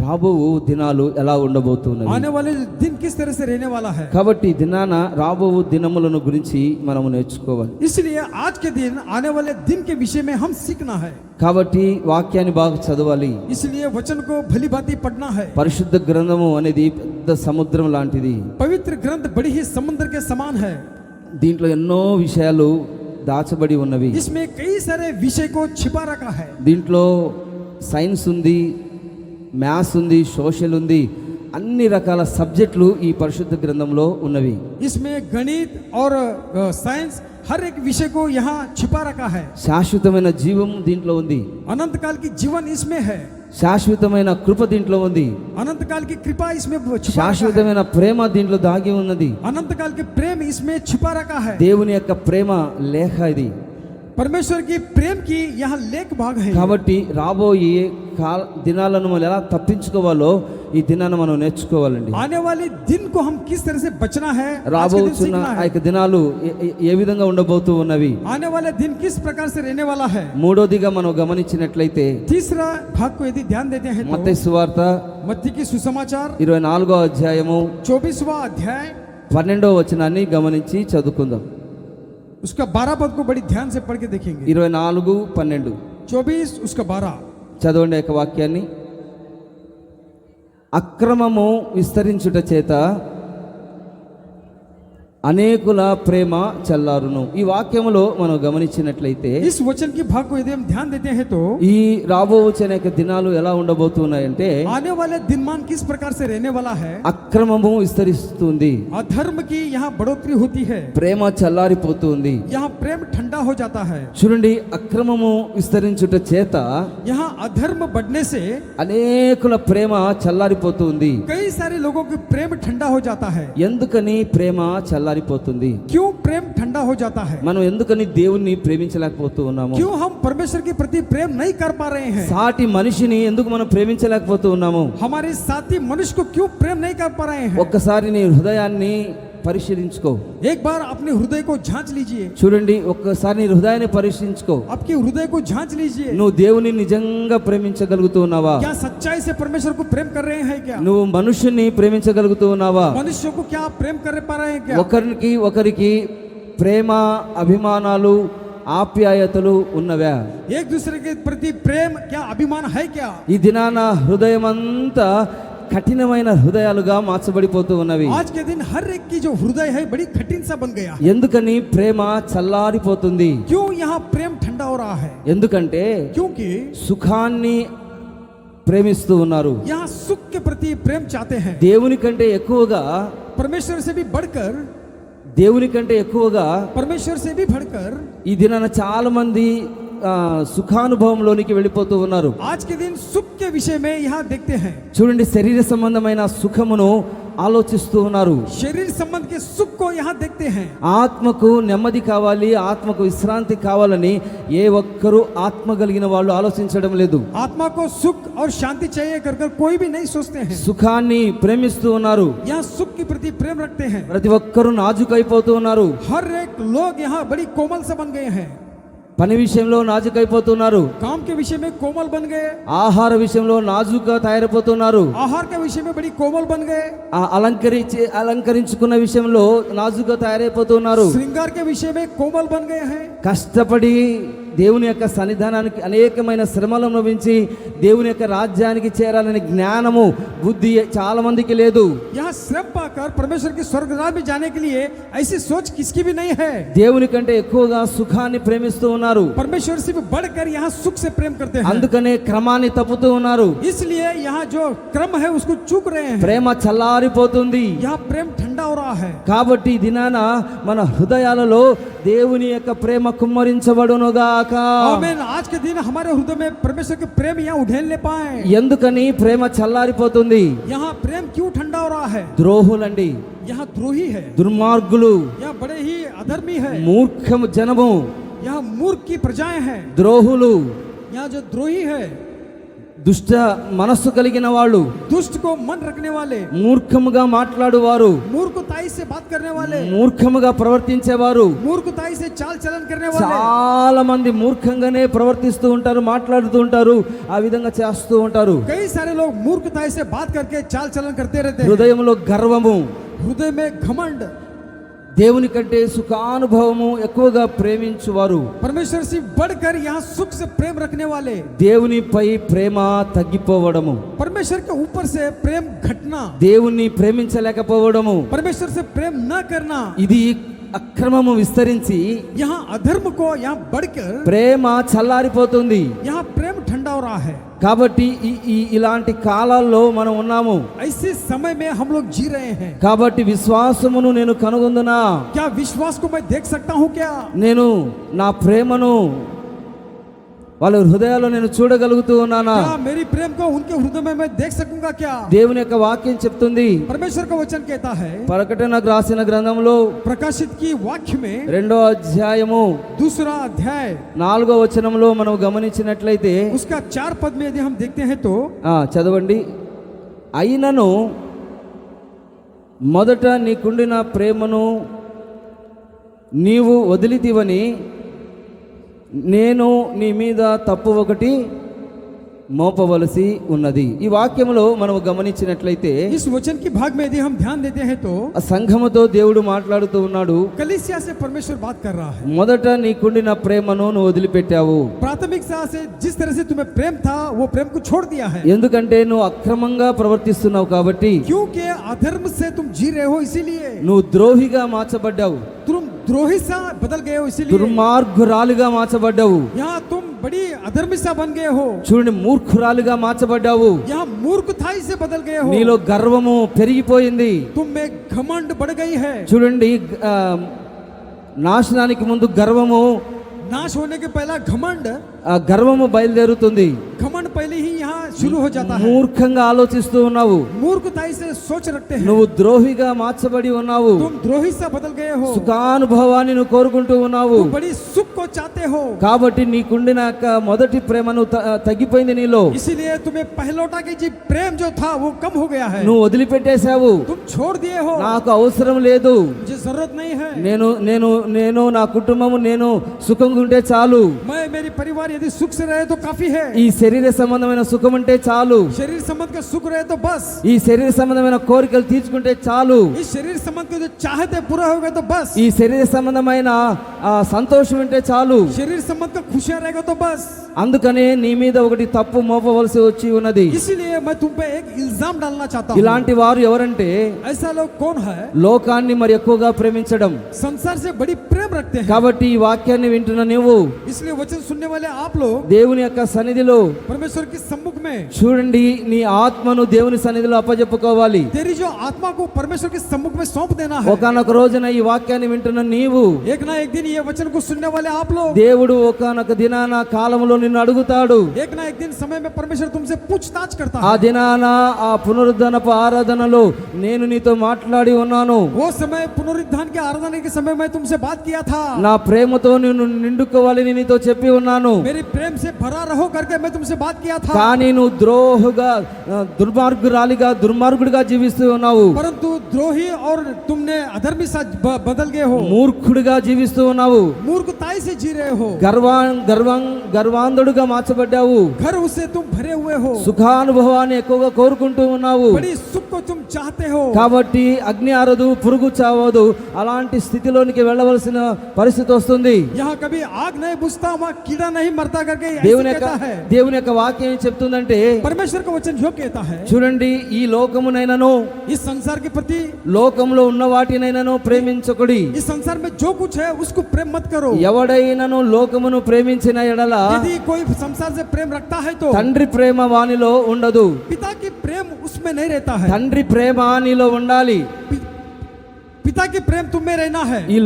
రాబో దినాలు ఎలా ఉండబోతున్నవి? आने वाले दिन किस तरह से रहने वाला है। కాబట్టి దినాన రాబో దినములను గురించి మనము నేర్చుకోవాలి. इसलिए आज के दिन, आने वाले दिन के विषय में हम सीखना है। కాబట్టి వాక్యాన్ని బాగా చదవాలి. इसलिए वचन को भली भांति पढ़ना है। పరిశుద్ధ గ్రంథము అనేది పెద్ద సముద్రం లాంటిది. पवित्र ग्रंथ बड़ी ही समुद्र के समान है। దీంట్లో ఎన్నో విషయాలు దాచబడి ఉన్నవి. इसमें कई सारे विषय को छिपा रखा है। దీంట్లో సైన్స్ ఉంది, మ్యాథ్స్ ఉంది, సోషల్ ఉంది, అన్ని రకాల సబ్జెక్టులు ఈ పరిశుద్ధ గ్రంథంలో ఉన్నవి. इसमें गणित और साइंस, हर एक विषय को यहाँ छिपा रखा है। శాశ్వతమైన జీవం దీంట్లో ఉంది. अनंत काल की जीवन इसमें है। శాశ్వతమైన కృప దీంట్లో ఉంది. अनंत काल की कृपा इसमें छिपा रखा है। శాశ్వతమైన ప్రేమ దీంట్లో దాగి ఉన్నది. अनंत काल के प्रेम इसमें छिपा रखा है। దేవుని యొక్క ప్రేమ లేఖ ఇది. परमेश्वर की प्रेम की यहाँ लेख भाग है। కాబట్టి రాబోయే దినాలను మనం ఎలా తప్పించుకోవాలో ఈ దినాన్ని మనం నేర్చుకోవాలండి. आने वाले दिन को हम किस तरह से बचना है, आज के दिन రాబోతున్న सीखना ఆ है। యొక్క దినాలు ఏ విధంగా ఉండబోతూ ఉన్నవి? आने वाले दिन किस प्रकार से रहने वाला है। మూడోదిగా మనం గమనించినట్లయితే तीसरा भाग को यदि ध्यान देते हैं మత్తయి तो సువార్త मत्ती की सुसमाचार 24వ అధ్యాయము 24वां अध्याय 12వ వచనాన్ని గమనించి చదువుకుందాం. उसका 12 पद को बड़ी ध्यान से पढ़ के देखेंगे। 24:12 24 उसका 12 చదవండి యొక్క వాక్యాన్ని. అక్రమము విస్తరించుట చేత అనేకుల ప్రేమ చల్లారును. ఈ వాక్యములో మనం గమనించినట్లయితే इस वचन की भाग को यदि हम ध्यान देते हैं तो ఈ రాబోవచ్చిన యొక్క దినాలు ఎలా ఉండబోతున్నాయంటే आने वाले दिनमान किस प्रकार से रहने वाला है। అక్రమము విస్తరిస్తుంది, अधर्म की यहाँ बढ़ोतरी होती है, ప్రేమ చల్లారిపోతుంది. यहाँ प्रेम ठंडा हो जाता है। చూడండి, అక్రమము విస్తరించుట చేత यहाँ अधर्म बढ़ने से అనేకుల ప్రేమ చల్లారిపోతుంది. कई सारे लोगों की प्रेम ठंडा हो जाता है। ఎందుకని ప్రేమ చల్లారిపోతుంది? क्यों प्रेम ठंडा हो जाता है। మనం ఎందుకని దేవుణ్ణి ప్రేమించలేకపోతూ ఉన్నాము? क्यों हम परमेश्वर के प्रति प्रेम नहीं कर पा रहे हैं। సాటి మనిషిని ఎందుకు మనం ప్రేమించలేకపోతూ ఉన్నాము? हमारे साथी मनुष्य को क्यों प्रेम नहीं कर पा रहे हैं। ఒక్కసారి నీ హృదయాన్ని పరిశీలించుకో. एक बार अपने हृदय को जांच लीजिए। చూడండి, ఒక్కసారి నీ హృదయాన్ని పరీక్షించుకో. आपके हृदय को जांच लीजिए। నువ్వు దేవుని నిజంగా ప్రేమించగలుగుతూ ఉన్నావా? क्या सच्चाई से परमेश्वर को प्रेम कर रहे हैं क्या। నువ్వు మనుషుని ప్రేమించగలుగుతూ ఉన్నావా? मनुष्य को क्या आप प्रेम कर पा रहे हैं क्या। ఒకరికి ప్రేమ, అభిమానాలు, ఆప్యాయతలు ఉన్నవా? एक दूसरे के प्रति प्रेम क्या, अभिमान है क्या। ఈ దినాన హృదయం అంతా కఠినమైన హృదయాలుగా మార్చబడిపోతూ ఉన్నవి. आज के दिन हर एक की जो हृदय है बड़ी कठिन सा बन गया। ఎందుకని ప్రేమ చల్లారిపోతుంది? क्यों यहाँ प्रेम ठंडा हो रहा है। ఎందుకంటే क्योंकि సుఖాన్ని ప్రేమిస్తూ ఉన్నారు. यहाँ सुख के प्रति प्रेम चाहते हैं। దేవుని కంటే ఎక్కువగా, परमेश्वर से भी बढ़कर, దేవుని కంటే ఎక్కువగా परमेश्वर से भी बढ़कर ఈ దినాన చాలా మంది సుఖానుభవంలోనికి వెళ్ళిపోతూ ఉన్నారు. आज के दिन सुख के विषय में यहाँ देखते हैं। చూడండి, శరీర సంబంధమైన సుఖమును ఆలోచిస్తూ ఉన్నారు. शरीर संबंध के सुख को यहाँ देखते हैं। ఆత్మకు నెమ్మది కావాలి, ఆత్మకు విశ్రాంతి కావాలని ఏ ఒక్కరూ ఆత్మ కలిగిన వాళ్ళు ఆలోచించడం లేదు. आत्मा को सुख और शांति चाहिए कर कोई भी नहीं सोचते हैं। సుఖాన్ని ప్రేమిస్తూ ఉన్నారు. यहाँ सुख के प्रति प्रेम रखते हैं। ప్రతి ఒక్కరూ నాజుకైపోతూ ఉన్నారు. हर एक लोग यहाँ बड़ी कोमल से बन गए हैं। పని విషయంలో నాజుకైపోతున్నారు. काम के विषय में कोमल बन गए। ఆహార విషయంలో నాజుగా తయారైపోతున్నారు. आहार के विषय में बड़ी कोमल बन गए। అలంకరించుకున్న విషయంలో నాజుగా తయారైపోతున్నారు. श्रृंगार के विषय में कोमल बन गए हैं। కష్టపడి దేవుని యొక్క సన్నిధానానికి అనేకమైన శ్రమలు అనుభవించి దేవుని యొక్క రాజ్యానికి చేరాలనే జ్ఞానము, బుద్ధి చాలా మందికి లేదు. यहाँ श्रम पाकर परमेश्वर के स्वर्ग राज्य में जाने के लिए ऐसी सोच किसकी भी नहीं है। దేవుని కంటే ఎక్కువగా సుఖాన్ని ప్రేమిస్తూ ఉన్నారు. परमेश्वर से भी बढ़कर यहाँ सुख से प्रेम करते हैं। అందుకనే క్రమాన్ని తప్పుతూ ఉన్నారు. इसलिए यहाँ जो क्रम है उसको चूक रहे हैं। ప్రేమ చల్లారిపోతుంది. यहाँ प्रेम ठंडा हो रहा है। కాబట్టి ఈ దినాన మన హృదయాలలో దేవుని యొక్క ప్రేమ కుమ్మరించబడునుగాక. आमीन। आज के दिन हमारे हृदय में परमेश्वर के प्रेम यहाँ उड़ेल ले पाए। ఎందుకని ప్రేమ చల్లారిపోతుంది? यहाँ प्रेम क्यों ठंडा हो रहा है। ద్రోహులండి, यहाँ द्रोही है, దుర్మార్గులు, यहाँ बड़े ही अधर्मी है, మూర్ఖ జనము, यहाँ मूर्ख की प्रजाएं हैं, ద్రోహులు, यहाँ जो द्रोही है, దుష్ట మనస్సు కలిగిన వాళ్ళు, दुष्ट को मन रखने वाले, మూర్ఖముగా మాట్లాడువారు, मूर्खताई से बात करने वाले, మూర్ఖముగా ప్రవర్తించేవారు. मूर्खताई से चाल चलन करने वाले, చాలా మంది మూర్ఖంగానే ప్రవర్తిస్తూ ఉంటారు, మాట్లాడుతూ ఉంటారు, ఆ విధంగా చేస్తూ ఉంటారు. कई सारे लोग मूर्खताई से बात करके चाल चलन करते रहते हैं. హృదయంలో గర్వము, हृदय में घमंड, దేవుని కంటే సుఖానుభవము ఎక్కువగా ప్రేమించువారు, परमेश्वर से बढ़कर यहाँ सुख से प्रेम रखने वाले, దేవునిపై ప్రేమ తగ్గిపోవడము, परमेश्वर के ऊपर से प्रेम घटना, దేవుణ్ణి ప్రేమించలేకపోవడము, परमेश्वर से प्रेम न करना, ఇది అక్రమము విస్తరించి यहाँ अधर्म को यहाँ बढ़कर ప్రేమ చల్లారిపోతుంది. यहाँ प्रेम ठंडा हो रहा है. కాబట్టి ఇలాంటి కాలాల్లో మనం ఉన్నాము. ऐसे समय में हम लोग जी रहे हैं. కాబట్టి విశ్వాసమును నేను కనుగొందునా, क्या विश्वास को मैं देख सकता हूँ क्या? నేను నా ప్రేమను వాళ్ళ హృదయాల్లో నేను చూడగలుగుతూ ఉన్నానా? क्या मेरी प्रेम को उनके हृदय में मैं देख सकूंगा क्या? దేవుని యొక్క వాక్యం చెప్తుంది. परमेश्वर का वचन कहता है, ప్రకటనకు రాసిన గ్రంథంలో प्रकाशित की वाक्य में 2వ అధ్యాయము 2 अध्याय 4వ వచనంలో మనం గమనించినట్లయితే, उसका 4 पद में यदि हम देखते हैं तो చదవండి. అయినను మొదట నీకుండిన ప్రేమను నీవు వదిలితివని నేను నీ మీద తప్పు ఒకటి మోపవలసి ఉన్నది. ఈ వాక్యంలో మనం గమనించినట్లయితే इस वचन की भाग में यदि हम ध्यान देते हैं तो ఆ సంఘముతో దేవుడు మాట్లాడుతూ ఉన్నాడు. कलीसिया से परमेश्वर बात कर रहा है. మొదట నీకుండిన ప్రేమను నువ్వు వదిలిపెట్టావు, प्राथमिकता से जिस तरह से तुम्हें प्रेम था वो प्रेम को छोड़ दिया है. ఎందుకంటే నువ్వు అక్రమంగా ప్రవర్తిస్తున్నావు కాబట్టి, क्योंकि अधर्म से तुम जी रहे हो, इसीलिए నువ్వు ద్రోహిగా మార్చబడ్డావు, तुम द्रोही सा बदल गए हो, इसीलिए దుర్మార్గురాలుగా మార్చబడ్డావు, यहाँ तुम बड़ी अधर्मी सा बन गए हो, చూడండి మూర్ఖురాలుగా మార్చబడ్డావు, यहाँ मूर्खताई से बदल गए हो, నీలో గర్వము పెరిగిపోయింది, तुम में घमंड बढ़ गई है. చూడండి నాశనానికి ముందు గర్వము, नाश होने के पहला घमंड, ఆ గర్వము బయలుదేరుతుంది. घमंड पहले ही यहाँ शुरू हो जाता है. మూర్ఖంగా ఆలోచిస్తూ ఉన్నావు, मूर्खताई से सोच रखते हैं, నువ్వు ద్రోహిగా మార్చబడి ఉన్నావు, तुम द्रोही सा बदल गए हो, సుఖానుభవాన్ని నువ్వు కోరుకుంటూ ఉన్నావు. तुम बड़ी सुख को चाहते हो, కాబట్టి నీకుండిన మొదటి ప్రేమను తగ్గిపోయింది నీలో, इसीलिए तुम्हें पहलौटा की जी प्रेम जो था वो कम हो गया है. నువ్వు వదిలిపెట్టేశావు. तुम छोड़ दिए हो, నాకు అవసరం లేదు, मुझे जरूरत नहीं है, నేను నేను నేను నా కుటుంబము నేను సుఖంగా ఉంటే చాలు, मैं मेरी परिवार यदि सुख से रहे तो काफी है, ఈ శరీర సంబంధమైన సుఖం ఉంటే చాలు, शरीर संबंध का सुख रहे तो बस, ఈ శరీర సంబంధమైన కోరికలు తీర్చుకుంటే చాలు, इस शरीर संबंध के जो चाहते पूरा हो गए तो बस, ఈ శరీర సంబంధమైన సంతోషం ఉంటే చాలు. शरीर संबंध का खुशियां रहेगा तो बस. అందుకనే నీ మీద ఒకటి తప్పు మోపవలసి వచ్చి ఉన్నది. इसीलिए मैं तुम पे एक इल्जाम डालना चाहता हूँ. ఇలాంటి వారు ఎవరంటే, ऐसा लोग कौन है? లోకాన్ని మరి ఎక్కువగా ప్రేమించడం. संसार से बड़ी प्रेम रखते हैं. కాబట్టి ఈ వాక్యాన్ని వింటున్న నువ్వు इसलिए वचन सुनने वाले आप लोग దేవుని యొక్క సన్నిధిలో परमेश्वर के सम्मुख में చూడండి, నీ ఆత్మను దేవుని సన్నిధిలో అప్పజెప్పుకోవాలి. तेरी जो आत्मा को परमेश्वर के सम्मुख में सौंप देना है. ఒకానొక రోజున ఈ వాక్యాన్ని వింటున్న నీవు, एक ना एक दिन ये वचन को सुनने वाले आप लोग, దేవుడు ఒకానొక దినాన కాలములో నిన్ను అడుగుతాడు. एक ना एक दिन समय में परमेश्वर तुमसे पूछताछ करता ఆ है. దినాన ఆ పునరుద్ధరణపు ఆరాధనలో నేను నీతో మాట్లాడి ఉన్నాను. वो समय पुनरुत्थान के आराधना के समय में तुमसे बात किया था. నా ప్రేమతో నిన్ను నిండుకోవాలని నీతో చెప్పి ఉన్నాను. मेरी प्रेम से भरा रहो करके मैं तुमसे बात किया था. కానీ నువ్వు ద్రోహుగా దుర్మార్గురాలిగా దుర్మార్గుడిగా జీవిస్తూ ఉన్నావు, परंतु द्रोही और तुमने अधर्मी सा बदल गए हो, మూర్ఖుడిగా జీవిస్తూ ఉన్నావు, मूर्खताई से जी रहे हो, గర్వాంధుడుగా మార్చబడ్డావు, घर उससे तुम भरे हुए हो, సుఖానుభవాన్ని ఎక్కువగా కోరుకుంటూ ఉన్నావు. बड़ी सुख को तुम चाहते हो. కాబట్టి అగ్ని ఆరదు, పురుగు చావదు, అలాంటి స్థితిలోనికి వెళ్ళవలసిన పరిస్థితి వస్తుంది. यहाँ कभी आग नहीं बुझता, वहाँ कीड़ा नहीं मरता करके ऐसे దేవుని యొక్క कहता है. దేవుని యొక్క వాక్యం ఏం చెప్తుందంటే, परमेश्वर का वचन जो कहता है, చూడండి, ఈ లోకమునైనను इस संसार के प्रति, లోకంలో ఉన్న వాటినైనను ప్రేమించకుడి. इस संसार में जो कुछ है उसको प्रेम मत करो. ఎవడైనను లోకమును ప్రేమించిన ఎడల यदि कोई संसार से प्रेम रखता है तो తండ్రి ప్రేమ వానిలో ఉండదు. पिता की प्रेम उसमें नहीं रहता है. తండ్రి ప్రేమ నీలో ఉండాలి. पिता की प्रेम तुम में रहना है. ఈ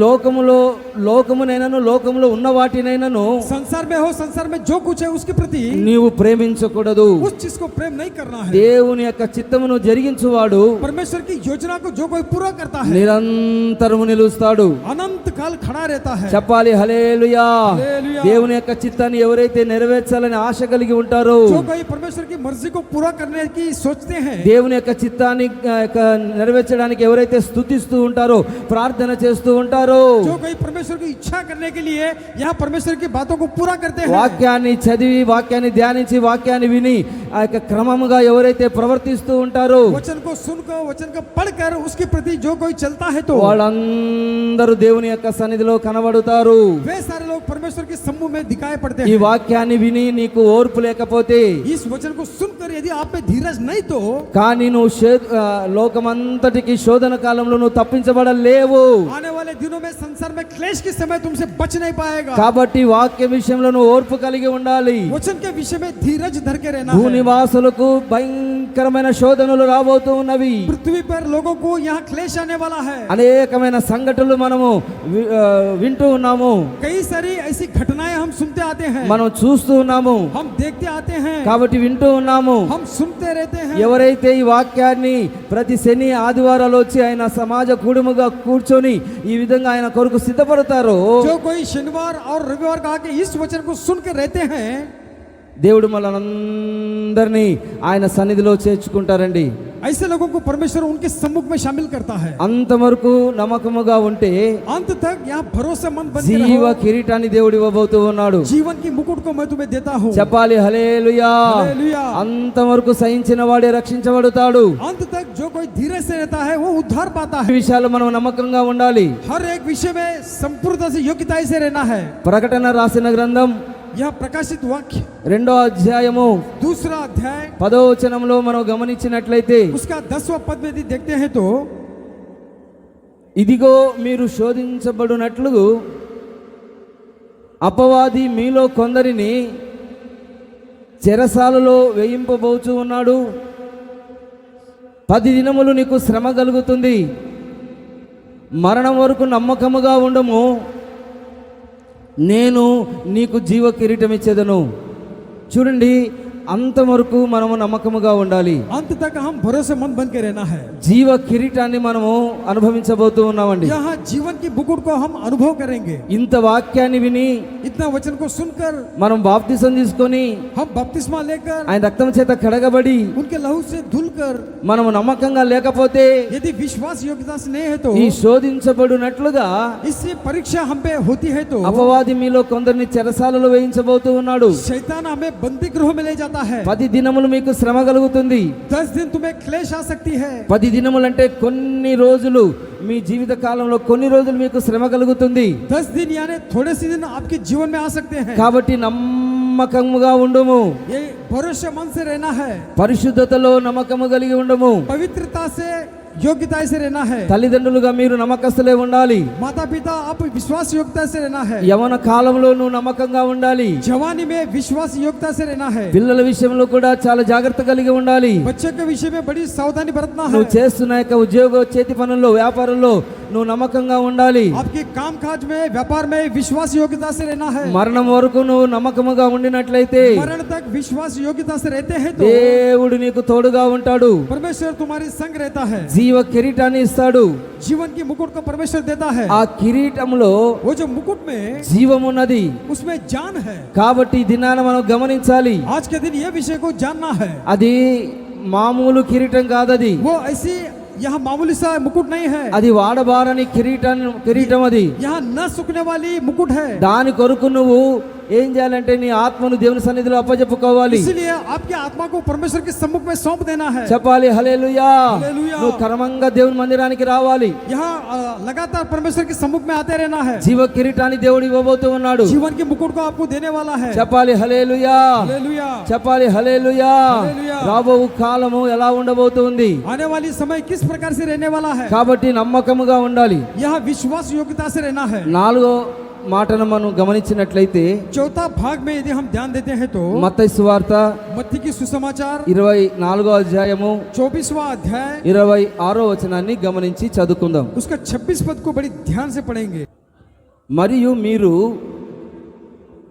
లోకమునైనను లోకములో ఉన్న వాటినైనను संसार में हो, संसार में जो कुछ है उसके प्रति నీవు ప్రేమించకూడదు. उस चीज को प्रेम नहीं करना है. దేవుని యొక్క చిత్తమును జరిగించువాడు परमेश्वर की योजना को जो कोई पूरा करता है నిరంతరము నిలుస్తాడు. अनंत काल काल खड़ा रहता है। చెప్పాలి హల్లెలూయా. హల్లెలూయా. దేవుని యొక్క చిత్తాన్ని ఎవరైతే నెరవేర్చాలని ఆశ కలిగి ఉంటారో, जो कोई परमेश्वर की मर्जी को पूरा करने की सोचते हैं, దేవుని యొక్క చిత్తాన్ని నెరవేర్చడానికి ఎవరైతే స్తుతిస్తూ ఉంటారో, ప్రార్థన చేస్తూ ఉంటారో, जो कोई परमेश्वर की इच्छा करने के लिए यहाँ परमेश्वर की बातों को पूरा करते हैं, వాక్యాన్ని చదివి వాక్యాన్ని ధ్యానించి వాక్యాన్ని విని ఆ యొక్క క్రమముగా ఎవరైతే ప్రవర్తిస్తూ ఉంటారో, वचन को सुनकर वचन को पढ़कर उसके प्रति जो कोई चलता है तो వాళ్ళందరూ దేవుని యొక్క సన్నిధిలో కనబడుతారు. वे सारे लोग परमेश्वर के समूह में दिखाई पड़ते ఈ हैं। వాక్యాన్ని విని నీకు ఓర్పు లేకపోతే, इस वचन को सुनकर यदि आप में धीरज नहीं तो కానీ నువ్వు లోకమంతటికి శోధన కాలంలో నువ్వు తప్పించబడలేవు. आने वाले दिनों में संसार में क्लेश के समय तुमसे बच नहीं पाएगा। కాబట్టి వాక్య విషయంలో నువ్వు ఓర్పు కలిగి ఉండాలి. वचन के विषय में धीरज धर के रहना है। భూనివాసులకు భయంకరమైన శోధనలు రాబోతూ ఉన్నవి. पृथ्वी पर लोगों को यहाँ क्लेश आने वाला है। అనేకమైన సంఘటనలు మనము వింటూ ఉన్నాము, कई सारी ऐसी घटनाएं हम सुनते आते हैं, మనం చూస్తూ ఉన్నాము, हम देखते आते हैं, కాబట్టి వింటూ ఉన్నాము. हम सुनते रहते हैं। ఎవరైతే ఈ వాక్యాన్ని ప్రతి శని ఆదివారాలు వచ్చి ఆయన సమాజ కుడుముగా కూర్చొని ఈ విధంగా ఆయన కొరకు సిద్ధపడతారో, जो कोई शनिवार और रविवार का आके इस वचन को सुन के रहते हैं, దేవుడు మనందరినీ ఆయన సన్నిధిలో చేర్చుకుంటారండి. ऐसे लोगों को परमेश्वर उनके सम्मुख में शामिल करता है। అంతవరకు నమ్మకముగా ఉంటే अंत तक यहाँ भरोसेमंद बन के జీవ रहो। కిరీటాన్ని దేవుడు ఇవ్వబోతూ ఉన్నాడు. जीवन की मुकुट को मैं तुम्हें देता हूँ। చెప్పాలి హల్లెలూయా. హల్లెలూయా. అంతవరకు సహించిన వాడే రక్షించబడతాడు. अंत तक जो कोई धीरज से रहता है वो उद्धार पाता ఈ है। విషయాలు మనం నమ్మకంగా ఉండాలి. हर एक विषय में संपूर्णता से योग्यता से रहना है। ప్రకటన రాసిన గ్రంథం यह प्रकाशित वाक्य 2వ అధ్యాయము 2 अध्याय 10వ వచనంలో మనం గమనించినట్లయితే, उसका 10वां पद में यदि देखते हैं तो ఇదిగో మీరు శోధించబడినట్లు అపవాది మీలో కొందరిని చెరసాలలో వేయింపబోచు ఉన్నాడు. 10 దినములు నీకు శ్రమ కలుగుతుంది. మరణం వరకు నమ్మకముగా ఉండము, నేను నీకు జీవ కిరీటం ఇచ్చేదను. చూడండి, అంతవరకు మనము నమ్మకముగా ఉండాలి. अंत तक हम भरोसेमंद बन के रहना है। జీవ కిరీటాన్ని మనము అనుభవించబోతూ ఉన్నామండి. यहाँ जीवन की मुकुट को हम अनुभव करेंगे। ఇంత వాక్యాన్ని విని इतना वचन को सुनकर మనం బాప్తిసం తీసుకొని हम बपतिस्मा लेकर ఆయన रक्తం చేత కడగబడి उनके लहू से धुलकर మనము నమ్మకంగా లేకపోతే यदि विश्वास योग्यता से नहीं है तो ఈ శోధించబడినట్లుగా इससे परीक्षा हम पे होती है तो అపవాది మీలో కొందరిని చెరసాలలో వేయించబోతూ ఉన్నాడు. शैतान हमें बंदी गृह में ले जाता है। 10 దినములు మీకు శ్రమ కలుగుతుంది. 10 दिन तुम्हें क्लेश आ सकती है। 10 దినములు అంటే కొన్ని రోజులు, మీ జీవిత కాలంలో కొన్ని రోజులు మీకు శ్రమ కలుగుతుంది. 10 दिन यानी थोड़े से दिन आपके जीवन में आ सकते हैं। కాబట్టి నమ్మకముగా ఉండుము. ये भरोसेमंद से रहना है। పరిశుద్ధతలో నమ్మకము కలిగి ఉండము. पवित्रता से योग्यता से रहना है। తల్లిదండ్రులుగా మీరు నమ్మకస్తులే ఉండాలి. माता पिता आप विश्वास योग्यता से रहना है। యవన కాలంలో నువ్వు నమ్మకంగా ఉండాలి. जवानी में विश्वास योग्यता से रहना है। పిల్లల విషయంలో కూడా చాలా జాగ్రత్త కలిగి ఉండాలి. बच्चों के विषय में बड़ी सावधानी बरतना है। నువ్వు చేస్తున్న యొక్క ఉద్యోగ చేతి పనుల్లో వ్యాపారంలో నువ్వు నమ్మకంగా ఉండాలి. आपके काम काज में व्यापार में विश्वास योग्यता से रहना है। మరణం వరకు నువ్వు నమ్మకముగా ఉండినట్లయితే मरण तक विश्वास योग्यता से रहते हैं तो దేవుడు నీకు తోడుగా ఉంటాడు. परमेश्वर तुम्हारे संग रहता है। జీవ కిరీటాన్ని ఇస్తాడు. जीवन की मुकुट को परमेश्वर देता है। ఆ కిరీటంలో वो जो मुकुट में జీవమున్నది. उसमें जान है। కాబట్టి ఈ దినాన మనం గమనించాలి. आज के दिन ये विषय को जानना है। అది మామూలు కిరీటం కాదది. वो ऐसी यहाँ मामूली सा मुकुट नहीं है। అది వాడబారని కిరీటం అది. यहाँ न सूखने वाली मुकुट है। దాని కొరకు నువ్వు ఏం చేయాలంటే నీ ఆత్మను దేవుని సన్నిధిలో అప్పజెప్పుకోవాలి. इसलिए आपकी आत्मा को परमेश्वर के सम्मुख में सौंप देना है। చెప్పాలి హల్లెలూయా. హల్లెలూయా. నువ్వు క్రమంగా దేవుని మందిరానికి రావాలి. यहाँ लगातार परमेश्वर के सम्मुख में आते रहना है। జీవ కిరీటాన్ని దేవుడు ఇవ్వబోతూ ఉన్నాడు. जीवन के मुकुट को आपको देने वाला है। చెప్పాలి హల్లెలూయా. हालेलुया। చెప్పాలి హల్లెలూయా. హల్లెలూయా. రాబో కాలము ఎలా ఉండబోతుంది. आने वाली समय किस प्रकार से रहने वाला है। కాబట్టి నమ్మకముగా ఉండాలి. यहाँ विश्वास योग्यता से रहना है। 4వ మాటను మనం గమనించినట్లయితే चौथा भाग में यदि हम ध्यान देते हैं तो మత్తయి సువార్త मत्ती की सुसमाचार 24వ అధ్యాయము 24वां अध्याय 26వ వచనాన్ని గమనించి చదువుకుందాం. उसका 26 पद को बड़ी ध्यान से पढ़ेंगे। మరియు మీరు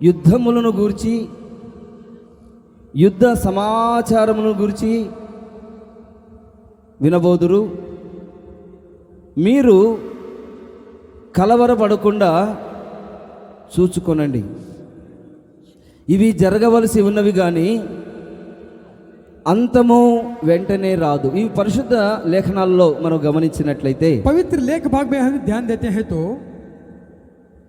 యుద్ధములను గూర్చి యుద్ధ సమాచారమును గూర్చి వినబోదురు. మీరు కలవరపడకుండా చూచుకొనండి. ఇవి జరగవలసి ఉన్నవి కానీ అంతము వెంటనే రాదు. ఈ పరిశుద్ధ లేఖనాల్లో మనం గమనించినట్లయితే पवित्र लेख भाग में हम ध्यान देते हैं तो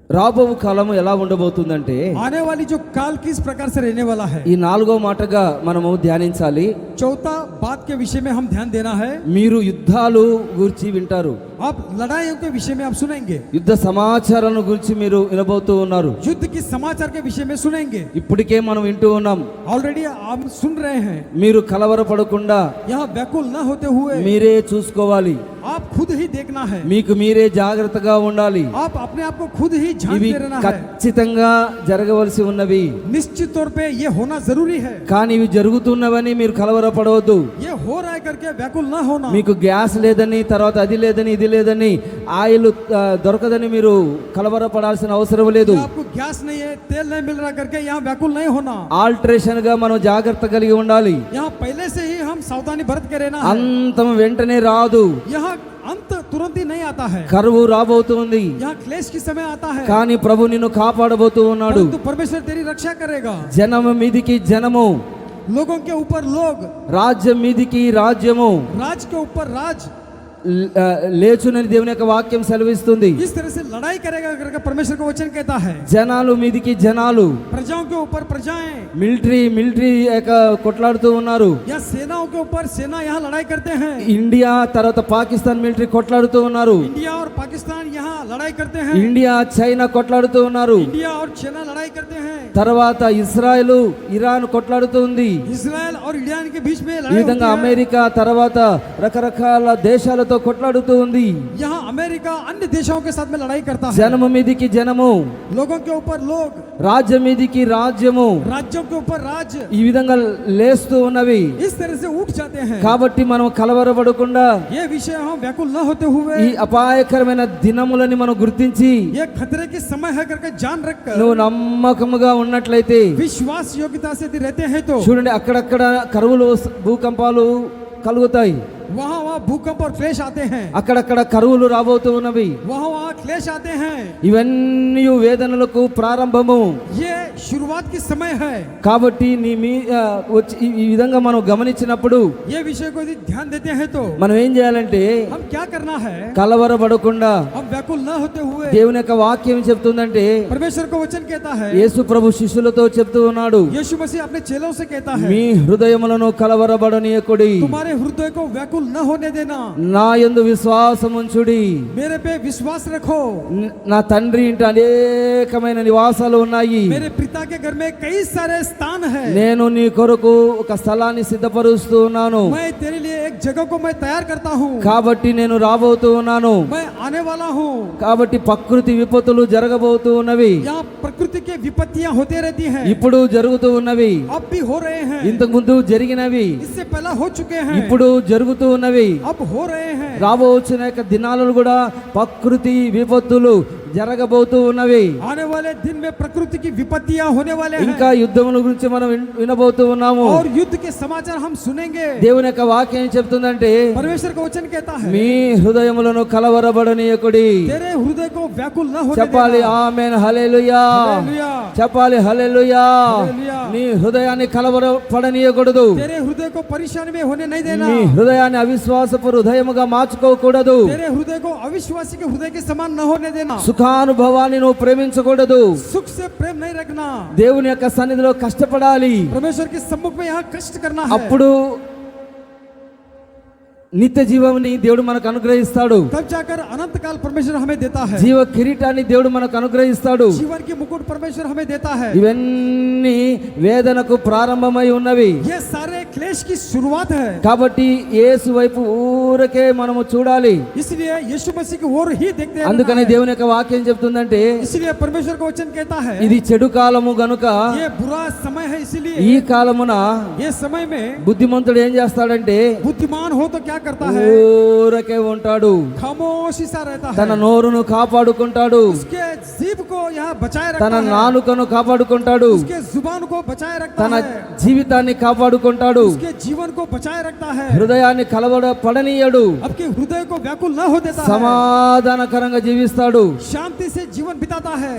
రాబో కాలము ఎలా ఉండబోతుందంటే आने वाली जो काल किस प्रकार से रहने वाला है, ఈ నాలుగో మాటగా మనము ధ్యానించాలి. चौथा बात के विषय में हम ध्यान देना है. మీరు యుద్ధాలు గురించి వింటారు, आप लड़ाइयों के विषय में आप सुनेंगे, యుద్ధ సమాచారాలను గురించి మీరు వినబోతూ ఉన్నారు. युद्ध की समाचार के विषय में सुनेंगे. ఇప్పటికే మనం వింటూ ఉన్నాం. ऑलरेडी आप सुन रहे हैं. మీరు కలవరపడకుండా यहाँ व्याकुल न होते हुए మీరే చూసుకోవాలి. आप खुद ही देखना है, మీకు మీరే జాగ్రత్తగా ఉండాలి. आप अपने आप को खुद ही ध्यान ఇవి दे रहना है. ఖచ్చితంగా జరగవలసి ఉన్నవి, निश्चित तौर पे ये होना जरूरी है. కానీ ఇవి జరుగుతున్నవని మీరు కలవరపడవద్దు. ये हो रहा है करके व्याकुल न होना. మీకు గ్యాస్ లేదని, తర్వాత అది లేదని, ఇది లేదని, ఆయిల్ దొరకదని మీరు కలవరపడాల్సిన అవసరం లేదు. ये आपको गैस नहीं है, तेल नहीं मिल रहा करके यहाँ व्याकुल नहीं होना. ఆల్టరేషన్ గా మనం జాగ్రత్త కలిగి ఉండాలి. यहाँ पहले से ही हम सावधानी बरत के रहना है. అంతం వెంటనే రాదు, यहाँ अंत तुरंत ही नहीं आता है. కరువు రాబోతుంది, यहाँ क्लेश की समय आता है, కానీ ప్రభు నిన్ను కాపాడబోతూ ఉన్నాడు. परंतु परमेश्वर तेरी रक्षा करेगा. జనము మీదికి జనము, लोगों के ऊपर लोग, రాజ్యం మీదికి రాజ్యము राज के ऊपर राज లేచునని దేవుని యొక్క వాక్యం సెలవిస్తుంది. इस तरह से लड़ाई करेगा करके परमेश्वर का वचन कहता है. జనాలు మీదికి జనాలు, प्रजाओं के ऊपर प्रजाएं, మిలిటరీ యొక్క కొట్లాడుతూ ఉన్నారు. या सेनाओं के ऊपर सेना यहाँ लड़ाई करते हैं. ఇండియా తర్వాత పాకిస్తాన్ మిలిటరీ కొట్లాడుతూ ఉన్నారు. इंडिया और पाकिस्तान यहाँ लड़ाई करते हैं. ఇండియా చైనా కొట్లాడుతూ ఉన్నారు. इंडिया और चाइना लड़ाई करते हैं. తర్వాత ఇజ్రాయెల్ ఇరాన్ కొట్లాడుతూ ఉంది. इजराइल और ईरान के बीच में ఈ लड़ाई होती విధంగా है. అమెరికా తర్వాత రకరకాల దేశాలతో కొట్లాడుతూ ఉంది. यहाँ अमेरिका अन्य देशों के साथ में लड़ाई करता है. జనము మీదికి జనము, लोगों के ऊपर लोग, రాజ్యం మీదికి రాజ్యము, राज्यों के ऊपर राज्य, ఈ విధంగా లేస్తూ ఉన్నవి. इस तरह से उठ जाते हैं. కాబట్టి మనం కలవరపడకుండా ये विषय हम व्याकुल न होते हुए, ఈ అపాయకరమైన దినములని మనం గుర్తించి ये खतरे के समय है करके जान रखकर నువ్వు నమ్మకముగా ఉన్నట్లయితే, विश्वास योग्यता से यदि रहते हैं तो చూడండి అక్కడక్కడ కరువులు భూకంపాలు కలుగుతాయి. वहाँ वहाँ भूकंप और क्लेश आते हैं. అక్కడక్కడ కరువులు రాబోతూ ఉన్నవి. वहाँ वहाँ क्लेश आते हैं. ఇవన్నీ వేదనలకు ప్రారంభము. ये शुरुआत की समय है. కాబట్టి నీ మీ వచ్చి ఈ విధంగా మనం గమనించినప్పుడు ये विषय को यदि ध्यान देते हैं तो మనం ఏం చేయాలంటే हम क्या करना है. కలవరపడకుండా, हम व्याकुल न होते हुए, దేవుని యొక్క వాక్యం చెప్తుందంటే परमेश्वर का वचन कहता है, యేసు ప్రభు శిష్యులతో చెప్తూ ఉన్నాడు, यीशु मसीह अपने चेलों से कहता है, మీ హృదయములను కలవరబడనీయకుడి, तुम्हारे हृदय को व्याकुल न होने देना. నా యందు విశ్వాసముంచుడి. मेरे पे विश्वास रखो. నా తండ్రి ఇంట అనేకమైన నివాసాలు ఉన్నాయి, मेरे पिता के घर में कई सारे स्थान है. నేను నీ కొరకు ఒక స్థలాన్ని సిద్ధపరుస్తూ ఉన్నాను. मैं तेरे लिए एक जगह को मैं तैयार करता हूँ. కాబట్టి నేను రాబోతూ ఉన్నాను. मैं आने वाला हूँ. కాబట్టి ప్రకృతి విపత్తులు జరగబోతూ ఉన్నవి, यहाँ प्रकृति के विपत्तियां होते रहती हैं. ఇప్పుడు జరుగుతూ ఉన్నవి, अब भी हो रहे हैं. ఇంతకు ముందు జరిగినవి, इससे पहले हो चुके हैं. ఇప్పుడు జరుగుతూ ఉన్నవి, अब हो रहे हैं. రాబోచిన యొక్క దినాలలో కూడా ప్రకృతి విపత్తులు జరగబోతూ ఉన్నవి. आने वाले दिन में प्रकृति की विपत्तियां होने वाले ఇంకా हैं. యుద్ధముల గురించి మనం వినబోతూ ఉన్నాము. और युद्ध के समाचार हम सुनेंगे. దేవుని యొక్క వాక్యం ఏం చెప్తుందంటే, परमेश्वर का वचन कहता है, మీ హృదయములను కలవరబడనీయకుడి. तेरे हृदय को व्याकुल न होने చెప్పాలి देना. ఆమేన్ హల్లెలూయా. हालेलुया. చెప్పాలి హల్లెలూయా. హల్లెలూయా. నీ హృదయాన్ని కలవరపడనీయకూడదు. तेरे हृदय को परेशानी में होने नहीं देना. నీ హృదయాన్ని అవిశ్వాసపు హృదయముగా మార్చుకోకూడదు. तेरे हृदय को अविश्वासी के हृदय के समान न होने देना. సుఖానుభవాన్ని నువ్వు ప్రేమించకూడదు. सुख से प्रेम नहीं रखना. దేవుని యొక్క సన్నిధిలో కష్టపడాలి. परमेश्वर के सम्मुख में यहाँ कष्ट करना है. అప్పుడు నిత్య జీవాన్ని దేవుడు మనకు అనుగ్రహిస్తాడు. तब जाकर अनंत काल परमेश्वर हमें देता है. జీవ కిరీటాన్ని దేవుడు మనకు అనుగ్రహిస్తాడు. जीवन की मुकुट परमेश्वर हमें देता है. ఇవన్నీ వేదనకు ప్రారంభమై ఉన్నవి. ये सारे क्लेश की शुरुआत है. కాబట్టి యేసు వైపు ఊరకే మనము చూడాలి. इसलिए यीशु मसीह की ओर ही देखते रहना అందుకని है. దేవుని యొక్క వాక్యం చెప్తుందంటే, इसलिए परमेश्वर का वचन कहता है, ఇది చెడు కాలము గనుక ये बुरा समय है. ఈ इसलिए కాలమున ये समय में బుద్ధిమంతుడు ఏం చేస్తాడంటే, बुद्धिमान हो तो क्या करता है, ఊరకే ఉంటాడు, खामोशी सा रहता తన है, నోరును కాపాడుకుంటాడు, उसके जीभ को यहाँ बचाए తన रखता है, నాలుకను కాపాడుకుంటాడు, उसके जुबान को बचाए रखता తన है, జీవితాన్ని కాపాడుకుంటాడు, उसके जीवन को बचाए रखता है, హృదయాన్ని పడనీయడు, आपके हृदय को व्याकुल न हो देता है, సమాధానకరంగా జీవిస్తాడు, शांति से जीवन बिताता है,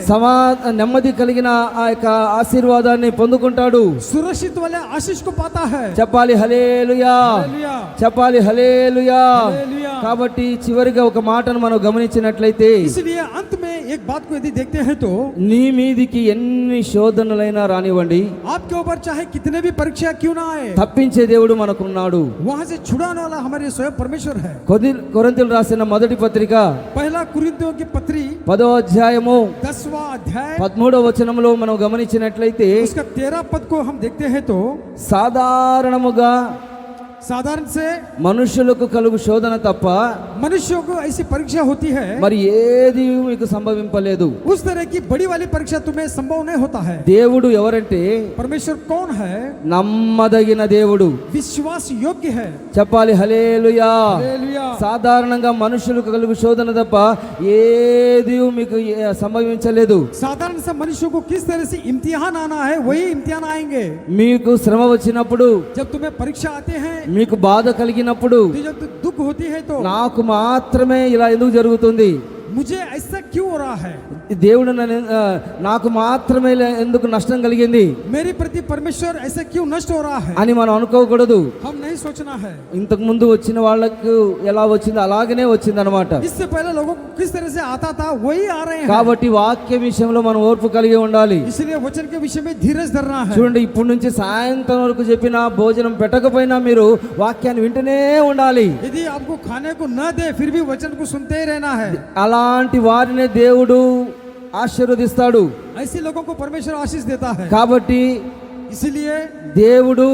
నెమ్మది కలిగిన ఆ యొక్క ఆశీర్వాదాన్ని పొందుకుంటాడు. सुरक्षित वाले आशीष को पाता है। చెప్పాలి హల్లెలూయా, हालेलुया, చెప్పాలి హల్లెలూయా. हालेलुया। కాబట్టి చివరిగా ఒక మాటను మనం గమనించినట్లయితే, इसलिए अंत में एक बात को यदि देखते हैं तो నీ మీదికి ఎన్ని శోధనలైనా రానివ్వండి, आपके ऊपर चाहे कितने भी परीक्षा क्यों ना आए, తప్పించే దేవుడు మనకున్నాడు. वहां से छुड़ाने वाला हमारे स्वयं परमेश्वर है। కొరింథీయులకు రాసిన మొదటి పత్రిక पहला कुरिन्थियों की पत्री 10వ అధ్యాయము 10वां अध्याय 13వ వచనంలో మనం గమనించినట్లయితే, उसका 13 पद को हम देखते हैं तो సాధారణముగా साधारण से మనుషులకు కలుగు శోధన తప్ప मनुष्यों को ऐसी परीक्षा होती है, మరి ఏది మీకు సంభవింపలేదు. उस तरह की बड़ी वाली परीक्षा तुम्हें संभव नहीं होता है। దేవుడు ఎవరంటే परमेश्वर कौन है? నమ్మదగిన దేవుడు. विश्वास योग्य है। చెప్పాలి హల్లెలూయా. हालेलुया। సాధారణంగా మనుషులకు కలుగు శోధన తప్ప ఏది మీకు సంభవించలేదు. साधारण से मनुष्यों को किस तरह से इम्तिहान आना है वही इम्तिहान आएंगे। మీకు శ్రమ వచ్చినప్పుడు, जब तुम्हें परीक्षा आते हैं, మీకు బాధ కలిగినప్పుడు, तो जब दुख होती है तो నాకు మాత్రమే ఇలా ఎందుకు జరుగుతుంది, मुझे ऐसा क्यों हो रहा है, దేవుడు నాకు మాత్రమే ఇలా ఎందుకు నష్టం కలిగింది मेरे प्रति परमेश्वर ऐसा क्यों नष्ट हो रहा है, అని మనం అనుకోకూడదు. हम नहीं सोचना है। ఇంతకు ముందు వచ్చిన వాళ్ళకు ఎలా వచ్చిందో అలాగనే వచ్చింది అనమాట. इससे पहले लोगों को किस तरह से आता था वही आ रहे हैं। కాబట్టి వాక్య విషయంలో మనం ఓర్పు కలిగి ఉండాలి. इसलिए वचन के विषय में धीरज धरना है। చూడండి, ఇప్పటి నుంచి సాయంత్రం వరకు చెప్పిన భోజనం పెట్టకపోయినా మీరు వాక్యాన్ని వింటూనే ఉండాలి. यदि आपको खाने को न दे फिर भी वचन को सुनते ही रहना है। అలాంటి వారినే దేవుడు ఆశీర్వదిస్తాడు. ऐसे लोगों को परमेश्वर आशीष देता है। కాబట్టి इसलिए దేవుడు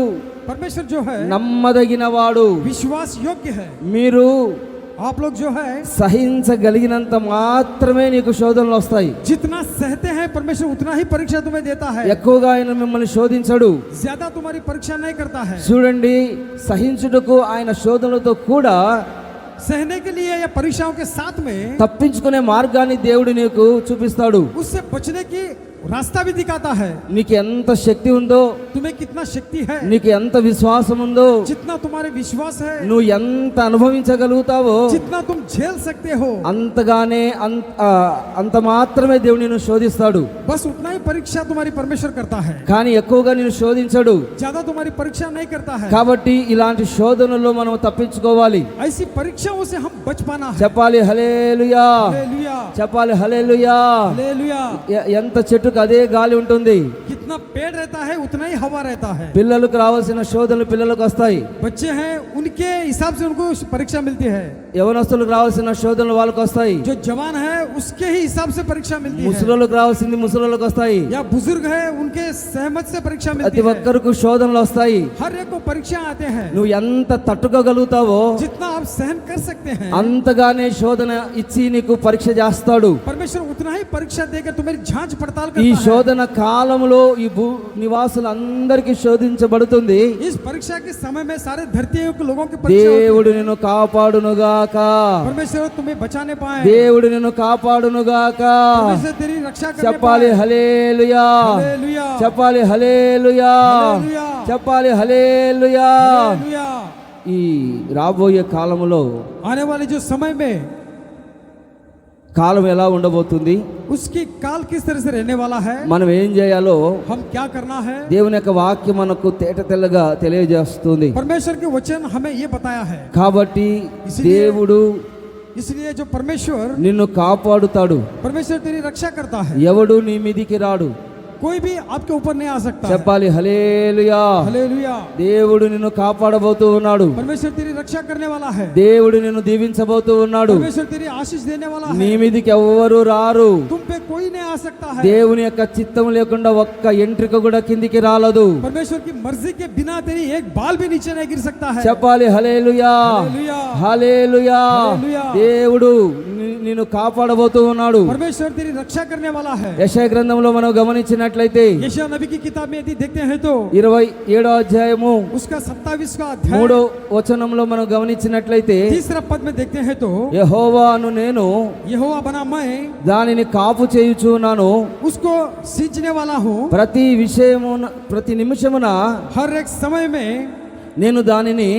परमेश्वर जो है నమ్మదగిన వాడు. विश्वास योग्य है। మీరు आप लोग जो है సహించగలిగినంత మాత్రమే నీకు శోధనలు వస్తాయి. जितना सहते हैं परमेश्वर उतना ही परीक्षा तुम्हें देता है। ఎక్కువగా ఆయన మిమ్మల్ని శోధించడు. ज्यादा तुम्हारी परीक्षा नहीं करता है। చూడండి, సహించుటకు ఆయన శోధనలతో కూడా सहने के लिए या परीक्षाओं के साथ में తప్పించుకునే మార్గాన్ని దేవుడు నీకు చూపిస్తాడు. उससे बचने की रास्ता भी दिखाता है। నీకు ఎంత శక్తి ఉందో, तुम्हें कितना शक्ति है, నీకు ఎంత విశ్వాసం ఉందో, जितना तुम्हारे विश्वास है, నువ్వు ఎంత అనుభవించగలుగుతావో जितना तुम झेल सकते हो, అంతగానే అంత మాత్రమే దేవుడు నిన్ను శోధిస్తాడు. बस उतना ही परीक्षा तुम्हारी परमेश्वर करता है। కానీ ఎక్కువగా నిన్ను శోధించడు. ज्यादा तुम्हारी परीक्षा नहीं करता है। కాబట్టి ఇలాంటి శోధనల్లో మనం తప్పించుకోవాలి. ऐसी परीक्षाओं से हम बच पाना है। చెప్పాలి హల్లెలూయా, हालेलुया, చెప్పాలి హల్లెలూయా. हालेलुया। ఎంత చెట్టుకు అదే గాలి ఉంటుంది. कितना पेड़ रहता है उतना ही हवा रहता है। పిల్లలకు రావాల్సిన శోధనలు పిల్లలకు వస్తాయి. बच्चे हैं उनके हिसाब से उनको परीक्षा मिलती है। యవనస్తులకు రావాల్సిన శోధనలు వాళ్ళకు వస్తాయి. जो जवान है उसके ही हिसाब से परीक्षा मिलती है। ముసలోళ్ళకు రావాల్సింది ముసలోళ్ళకు వస్తాయి. या बुजुर्ग है उनके सहमत से परीक्षा मिलती ప్రతి है। ఒక్కరికి శోధనలు వస్తాయి. हर एक को परीक्षा आते हैं। నువ్వు ఎంత తట్టుకోగలుగుతావో जितना आप सहन कर सकते हैं అంతగానే శోధన ఇచ్చి నీకు పరీక్ష చేస్తాడు. परमेश्वर उतना ही परीक्षा देकर तुम्हारी जांच पड़ताल ఈ करता है। శోధన కాలంలో ఈ భూ నివాసులందరికీ శోధించబడుతుంది. इस परीक्षा के समय में सारे धरती के लोगों की परीक्षा होती है। దేవుడు నిన్ను కాపాడునుగాక, परमेश्वर तुम्हें बचाने पाए, దేవుడు నిన్ను కాపాడునుగాక. परमेश्वर तेरी रक्षा करने చెప్పాలి पाए। హల్లెలూయా, हालेलुया, చెప్పాలి హల్లెలూయా, हालेलुया, చెప్పాలి హల్లెలూయా. हालेलुया। ఈ రాబోయే కాలంలో आने वाले जो समय में కాలం ఎలా ఉండబోతుంది, उसकी काल किस तरह से रहने वाला है, మనం ఏం చేయాలో हम क्या करना है, దేవుని యొక్క వాక్యం మనకు తేట తెల్లగా తెలియజేస్తుంది. परमेश्वर के वचन हमें ये बताया है। కాబట్టి इसलिए- దేవుడు इसलिए जो परमेश्वर నిన్ను కాపాడుతాడు. परमेश्वर तेरी रक्षा करता है। ఎవడు నీ మీదికి రాడు. कोई भी आपके ऊपर नहीं आ सकता है। చెప్పాలి హల్లెలూయా. हालेलुया, దేవుడు నిన్ను కాపాడబోతూ ఉన్నాడు. परमेश्वर तेरी रक्षा करने वाला है। దేవుడు నిన్ను దీవించబోతూ ఉన్నాడు. परमेश्वर तेरी आशीष देने वाला నీ है। మీదికి ఎవ్వరు రారు. तुम पे कोई नहीं आ सकता है। దేవుని యొక్క చిత్తం లేకుండా ఒక్క ఎంట్రిక కూడా కిందికి రాలదు. परमेश्वर की मर्जी के बिना तेरी एक बाल भी नीचे नहीं गिर सकता है। చెప్పాలి హల్లెలూయా, హల్లెలూయా, హల్లెలూయా. హల్లెలూయా. దేవుడు నిన్ను కాపాడబోతూ ఉన్నాడు. परमेश्वर तेरी रक्षा करने वाला है। యెషయా గ్రంథంలో మనం గమనించినట్లయితే यशायाह नबी की किताब में यदि देखते हैं तो 27వ అధ్యాయము उसका 27वां अध्याय 3వ వచనంలో మనం గమనించినట్లయితే 3रा पद में देखते हैं तो యెహోవాను నేను यहोवा बना मैं దానిని కాపు చేయుచున్నాను, उसको सींचने वाला हूँ। ప్రతి విషయమున ప్రతి నిమిషమున हर एक समय में నేను దానిని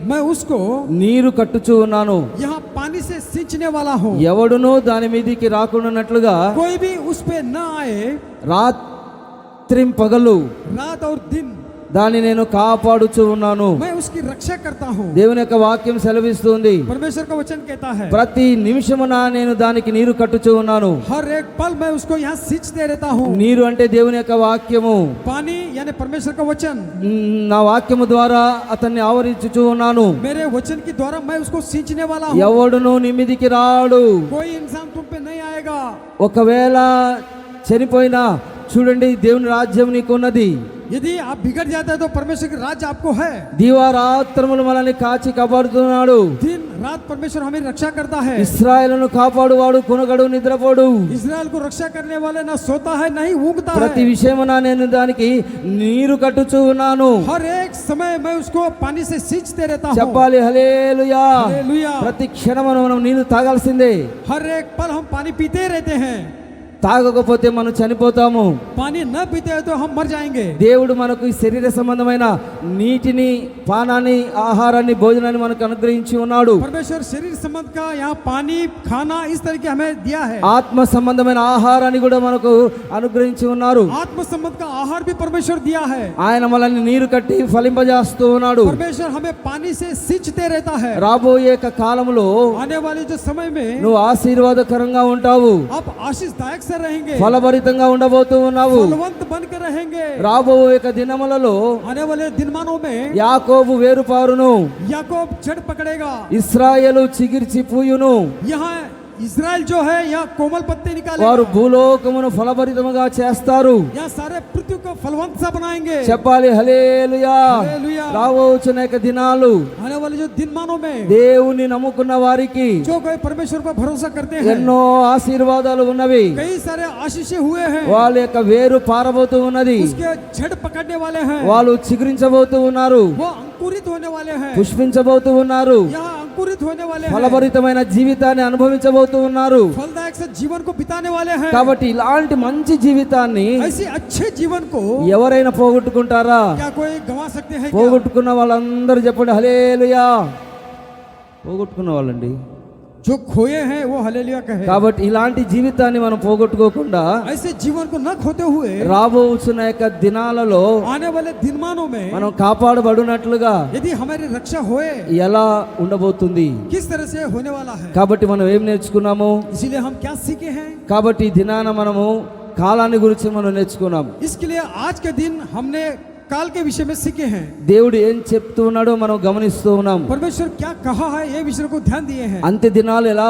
मैं उसको నీరు కట్టుచూ ఉన్నాను. यहाँ पानी से सींचने वाला हूँ। ఎవడునూ దాని మీదికి రాకుండానట్లుగా कोई भी उस पे न आए, రాత్రింపగలు रात और दिन దాన్ని నేను కాపాడుచూ ఉన్నాను. मैं उसकी रक्षा करता हूँ। దేవుని యొక్క వాక్యం సెలవిస్తుంది, परमेश्वर का वचन कहता है ప్రతి నిమిషమున నేను దానికి నీరు కట్టుచూ ఉన్నాను. हर एक पल मैं उसको यहाँ सींचते रहता हूँ। నీరు అంటే దేవుని యొక్క వాక్యము. पानी यानी परमेश्वर का वचन, నా వాక్యము ద్వారా అతన్ని ఆవరించుచూ ఉన్నాను. मेरे वचन के द्वारा मैं उसको सींचने वाला हूँ। ఎవడును నీ మీదికి రాడు. कोई इंसान तुम पे नहीं आएगा। ఒకవేళ చనిపోయినా చూడండి, దేవుని రాజ్యం నీకున్నది. यदि आप बिगड़ जाते हैं तो परमेश्वर की राज्य आपको है। దివారాత్రములు మనల్ని కాచి కాపాడుతున్నాడు. दिन रात परमेश्वर हमें रक्षा करता है। ఇశ్రాయేలును కాపాడువాడు కొనగడు నిద్రపోడు. इस्राएल को रक्षा करने वाले ना सोता है ना ही ऊँगता ప్రతి है। విషయమున నేను దానికి నీరు కట్టుచూ ఉన్నాను. हर एक समय मैं उसको पानी से सींचते रहता हूँ। చెప్పాలి హల్లెలూయా. हालेलुया। ప్రతి క్షణమున మనం నీరు తాగాల్సిందే. हर एक पल हम पानी पीते रहते हैं। తాగకపోతే మనం చనిపోతాము. पानी न पीते हैं तो हम मर जाएंगे। దేవుడు మనకు ఈ శరీర సంబంధమైన నీటిని, పానాన్ని, ఆహారాన్ని, భోజనాన్ని మనకు అనుగ్రహించి ఉన్నాడు. परमेश्वर शरीर संबंध का यहाँ पानी खाना इस तरीके हमें दिया है। ఆత్మ సంబంధమైన ఆహారాన్ని కూడా మనకు అనుగ్రహించి ఉన్నారు. आत्म संबंध का आहार भी परमेश्वर दिया है। ఆయన మనల్ని నీరు కట్టి ఫలింపజేస్తూ ఉన్నాడు. परमेश्वर हमें पानी से सींचते रहता है। రాబోయే కాలంలో आने वाले जो समय में నువ్వు ఆశీర్వాదకరంగా ఉంటావు. आप आशीषदायक से रहेंगे, ఫలభరితంగా ఉండబోతూ ఉన్నావు. फलवंत बनकर रहेंगे। రాబోయే దినములలో आने वाले दिनमानों में యాకోబు వేరుపారును, याकूब जड़ पकड़ेगा। ఇశ్రాయేలు చిగిర్చి పూయును. यहाँ इस्राएल जो है यहाँ कोमल पत्ते వారు निकालेगा। భూలోకమును ఫలభరితముగా చేస్తారు. यहाँ सारे पृथ्वी को फलवंत सा बनाएंगे। చెప్పాలి హల్లెలూయా. हालेलुया। రాబోచున్న దినాలు आने वाले जो दिनमानों में దేవుని నమ్ముకున్న వారికి जो कोई परमेश्वर पर भरोसा करते हैं, ఎన్నో ఆశీర్వాదాలు ఉన్నవి. कई सारे आशीषें हुए हैं। వాళ్ళ యొక్క వేరు పారబోతూ ఉన్నది. उसके जड़ पकड़ने वाले हैं, వాళ్ళు చిగురించబోతూ ఉన్నారు, वो अंकुरित होने वाले हैं। పుష్పించబోతూ ఉన్నారు, यहाँ अंकुरित होने वाले हैं, ఫలభరితమైన జీవితాన్ని అనుభవించబోతూ ఉన్నారు. फलदायक से जीवन को बिताने वाले हैं। కాబట్టి ఇలాంటి మంచి జీవితాన్ని ऐसे अच्छे जीवन को ఎవరైనా పోగొట్టుకుంటారా? क्या कोई गंवा सकते हैं क्या? పోగొట్టుకున్న వాళ్ళందరూ చెప్పండి హల్లెలూయా. పోగొట్టుకున్న వాళ్ళండి. जो खोए हैं वो हालेलुया कहे। కాబట్టి ఇలాంటి జీవితాన్ని మనం పోగొట్టుకోకుండా ऐसे जीवन को न खोते हुए రాబోతున్న యొక్క దినాలలో आने वाले दिनमानों में మనం కాపాడబడినట్లుగా यदि हमारी रक्षा होए, ఎలా ఉండబోతుంది? किस तरह से होने वाला है। కాబట్టి మనం ఏం నేర్చుకున్నాము? इसीलिए हम क्या सीखे हैं? కాబట్టి ఈ దినాన మనము కాలాన్ని గురించి మనం నేర్చుకున్నాం. इसके लिए आज के दिन हमने काल के विषय में सीखे हैं। దేవుడు ఏం చెప్తూ ఉన్నాడో మనం గమనిస్తూ ఉన్నాం. परमेश्वर क्या कहा है ये विषय को ध्यान दिए हैं। అంత్య దినాలు ఎలా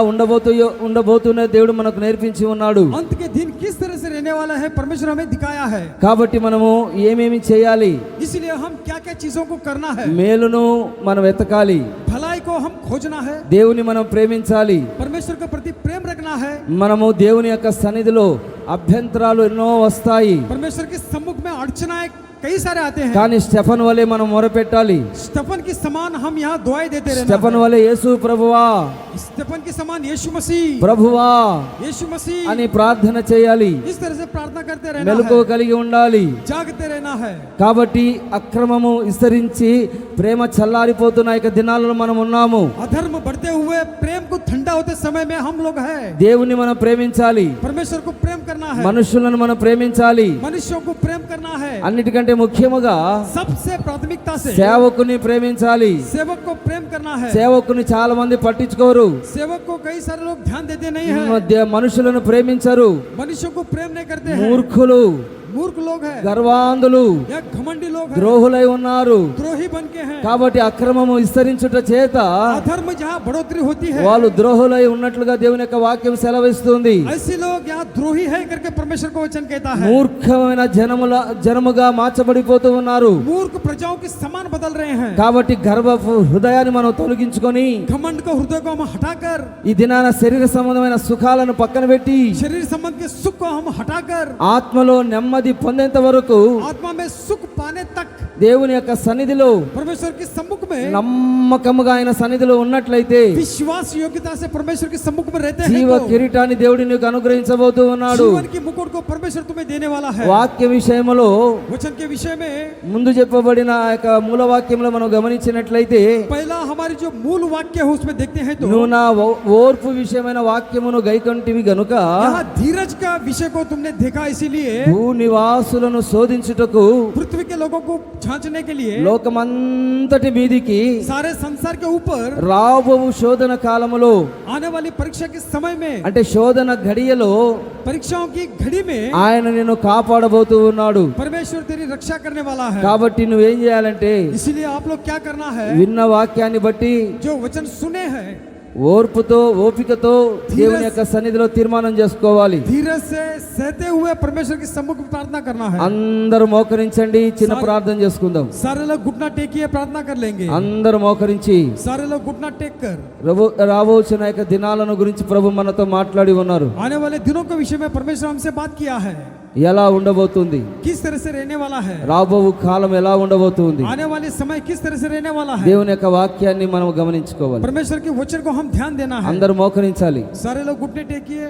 ఉండబోతున్న దేవుడు మనకు నేర్పించి ఉన్నాడు. अंत के दिन किस तरह से रहने वाला है परमेश्वर हमें दिखाया है। కాబట్టి మనము ఏమేమి చేయాలి? इसलिए हम क्या क्या चीजों को करना है। మేలును మనం వెతకాలి, भलाई को हम खोजना है, దేవుని మనం ప్రేమించాలి. परमेश्वर के प्रति प्रेम रखना है। మనము దేవుని యొక్క సన్నిధిలో అభ్యంతరాలు ఎన్నో వస్తాయి, परमेश्वर के सम्मुख में अड़चनाएं कई सारे आते हैं, కానీ స్టెఫన్ వలె మనం మొరపెట్టాలి. स्टेफन की समान हम यहाँ दुआएं देते స్టెఫన్ रहना వలె యేసు ప్రభువా, है। स्टेफन की समान यीशु मसीह, ప్రభువా यीशु मसीह అని ప్రార్థన చేయాలి. इस तरह से प्रार्थना करते रहना మెలకువ है, కలిగి ఉండాలి. जागते रहना है। కాబట్టి అక్రమము విస్తరించి ప్రేమ చల్లారిపోతున్న యొక్క దినాలలో మనం ఉన్నాము. अधर्म बढ़ते हुए प्रेम को ठंडा होते समय में हम लोग हैं। దేవుని మనం ప్రేమించాలి, परमेश्वर को प्रेम करना है, మనుషులను మనం ప్రేమించాలి. मनुष्यों को प्रेम करना है, అన్నిటికంటే ముఖ్యముగా सबसे प्राथमिकता से సేవకుని ప్రేమించాలి. सेवक को प्रेम करना है। సేవకుని చాలా మంది పట్టించుకోరు, सेवक को कई सारे लोग ध्यान देते नहीं हैं, మనుషులను ప్రేమించరు, मनुष्यों को प्रेम नहीं करते हैं, మూర్ఖులు मूर्ख लोग हैं, గర్వాంధులు, या घमंडी लोग हैं, ద్రోహులై ఉన్నారు. द्रोही बन के हैं। కాబట్టి అక్రమము విస్తరించుట చేత अधर्म जहाँ बढ़ोतरी होती है, వాళ్ళు ద్రోహులై ఉన్నట్లుగా దేవుని యొక్క వాక్యం సెలవిస్తుంది. ऐसे लोग यहाँ द्रोही है करके परमेश्वर को वचन कहता है। మూర్ఖమైన జనముగా మార్చబడిపోతూ ఉన్నారు. मूर्ख प्रजाओं के समान बदल रहे हैं। కాబట్టి గర్వపు హృదయాన్ని మనం తొలగించుకొని घमंड का हृदय को हम हटाकर, ఈ దినాన శరీర సంబంధమైన సుఖాలను పక్కన పెట్టి शरीर संबंध के सुख को हम हटाकर, ఆత్మలో నెమ్మది పొందేంత వరకు आत्मा में सुख पाने तक దేవుని యొక్క సన్నిధిలో परमेश्वर के सम्मुख में నమ్మకముగా ఆయన సన్నిధిలో ఉన్నట్లయితే विश्वास योग्यता से परमेश्वर के सम्मुख में रहते हैं జీవ तो కిరీటాన్ని దేవుడు నీకు అనుగ్రహించబోతూ ఉన్నాడు. जीवन की मुकुट को परमेश्वर तुम्हें देने वाला है। వాక్య విషయములో वचन के विषय में ముందు చెప్పబడిన ఆ యొక్క మూల వాక్యంలో మనం గమనించినట్లయితే पहला हमारी जो मूल वाक्य है उसमें देखते हैं तो నువ్వు నా ఓర్పు విషయమైన వాక్యమును గైకొంటివి గనుక यहाँ धीरज का विषय को तुमने देखा, इसीलिए భూ నివాసులను శోధించుటకు पृथ्वी के लोगों को जांचने के लिए లోకమంతటి మీదికి सारे संसार के ऊपर రాబోవు శోధన కాలములో आने वाली परीक्षा के समय में, అంటే శోధన घడియలో परीक्षाओं की घड़ी में ఆయన నిన్ను కాపాడబోతూ ఉన్నాడు. परमेश्वर तेरी रक्षा करने वाला है। కాబట్టి నువ్వేం చేయాలంటే इसीलिए आप लोग क्या करना है, విన్న వాక్యాన్ని బట్టి जो वचन सुने हैं ఓర్పుతో ఓపికతో దేవుని యొక్క సన్నిధిలో తీర్మానం చేసుకోవాలి. धीरज से सहते हुए परमेश्वर के सम्मुख में प्रार्थना करना है। అందరూ మోకరించండి, చిన్న ప్రార్థన చేసుకుందాం. सारे लोग घुटना टेकिए, प्रार्थना कर लेंगे। అందరూ మోకరించి सारे लोग घुटना टेक कर, రాబోచిన యొక్క దినాలను గురించి ప్రభు మనతో మాట్లాడి ఉన్నారు. आने वाले दिनों के विषय में परमेश्वर हमसे बात किया है। ఎలా ఉండబోతుంది, किस तरह से रहने वाला है, రాబోవు కాలం ఎలా ఉండబోతుంది, आने वाले समय किस तरह से रहने वाला है, దేవుని యొక్క వాక్యాన్ని మనం గమనించుకోవాలి. परमेश्वर के वचन को हम ध्यान देना है। అందరూ మోకరించాలి. सारे लोग घुटने टेकिए।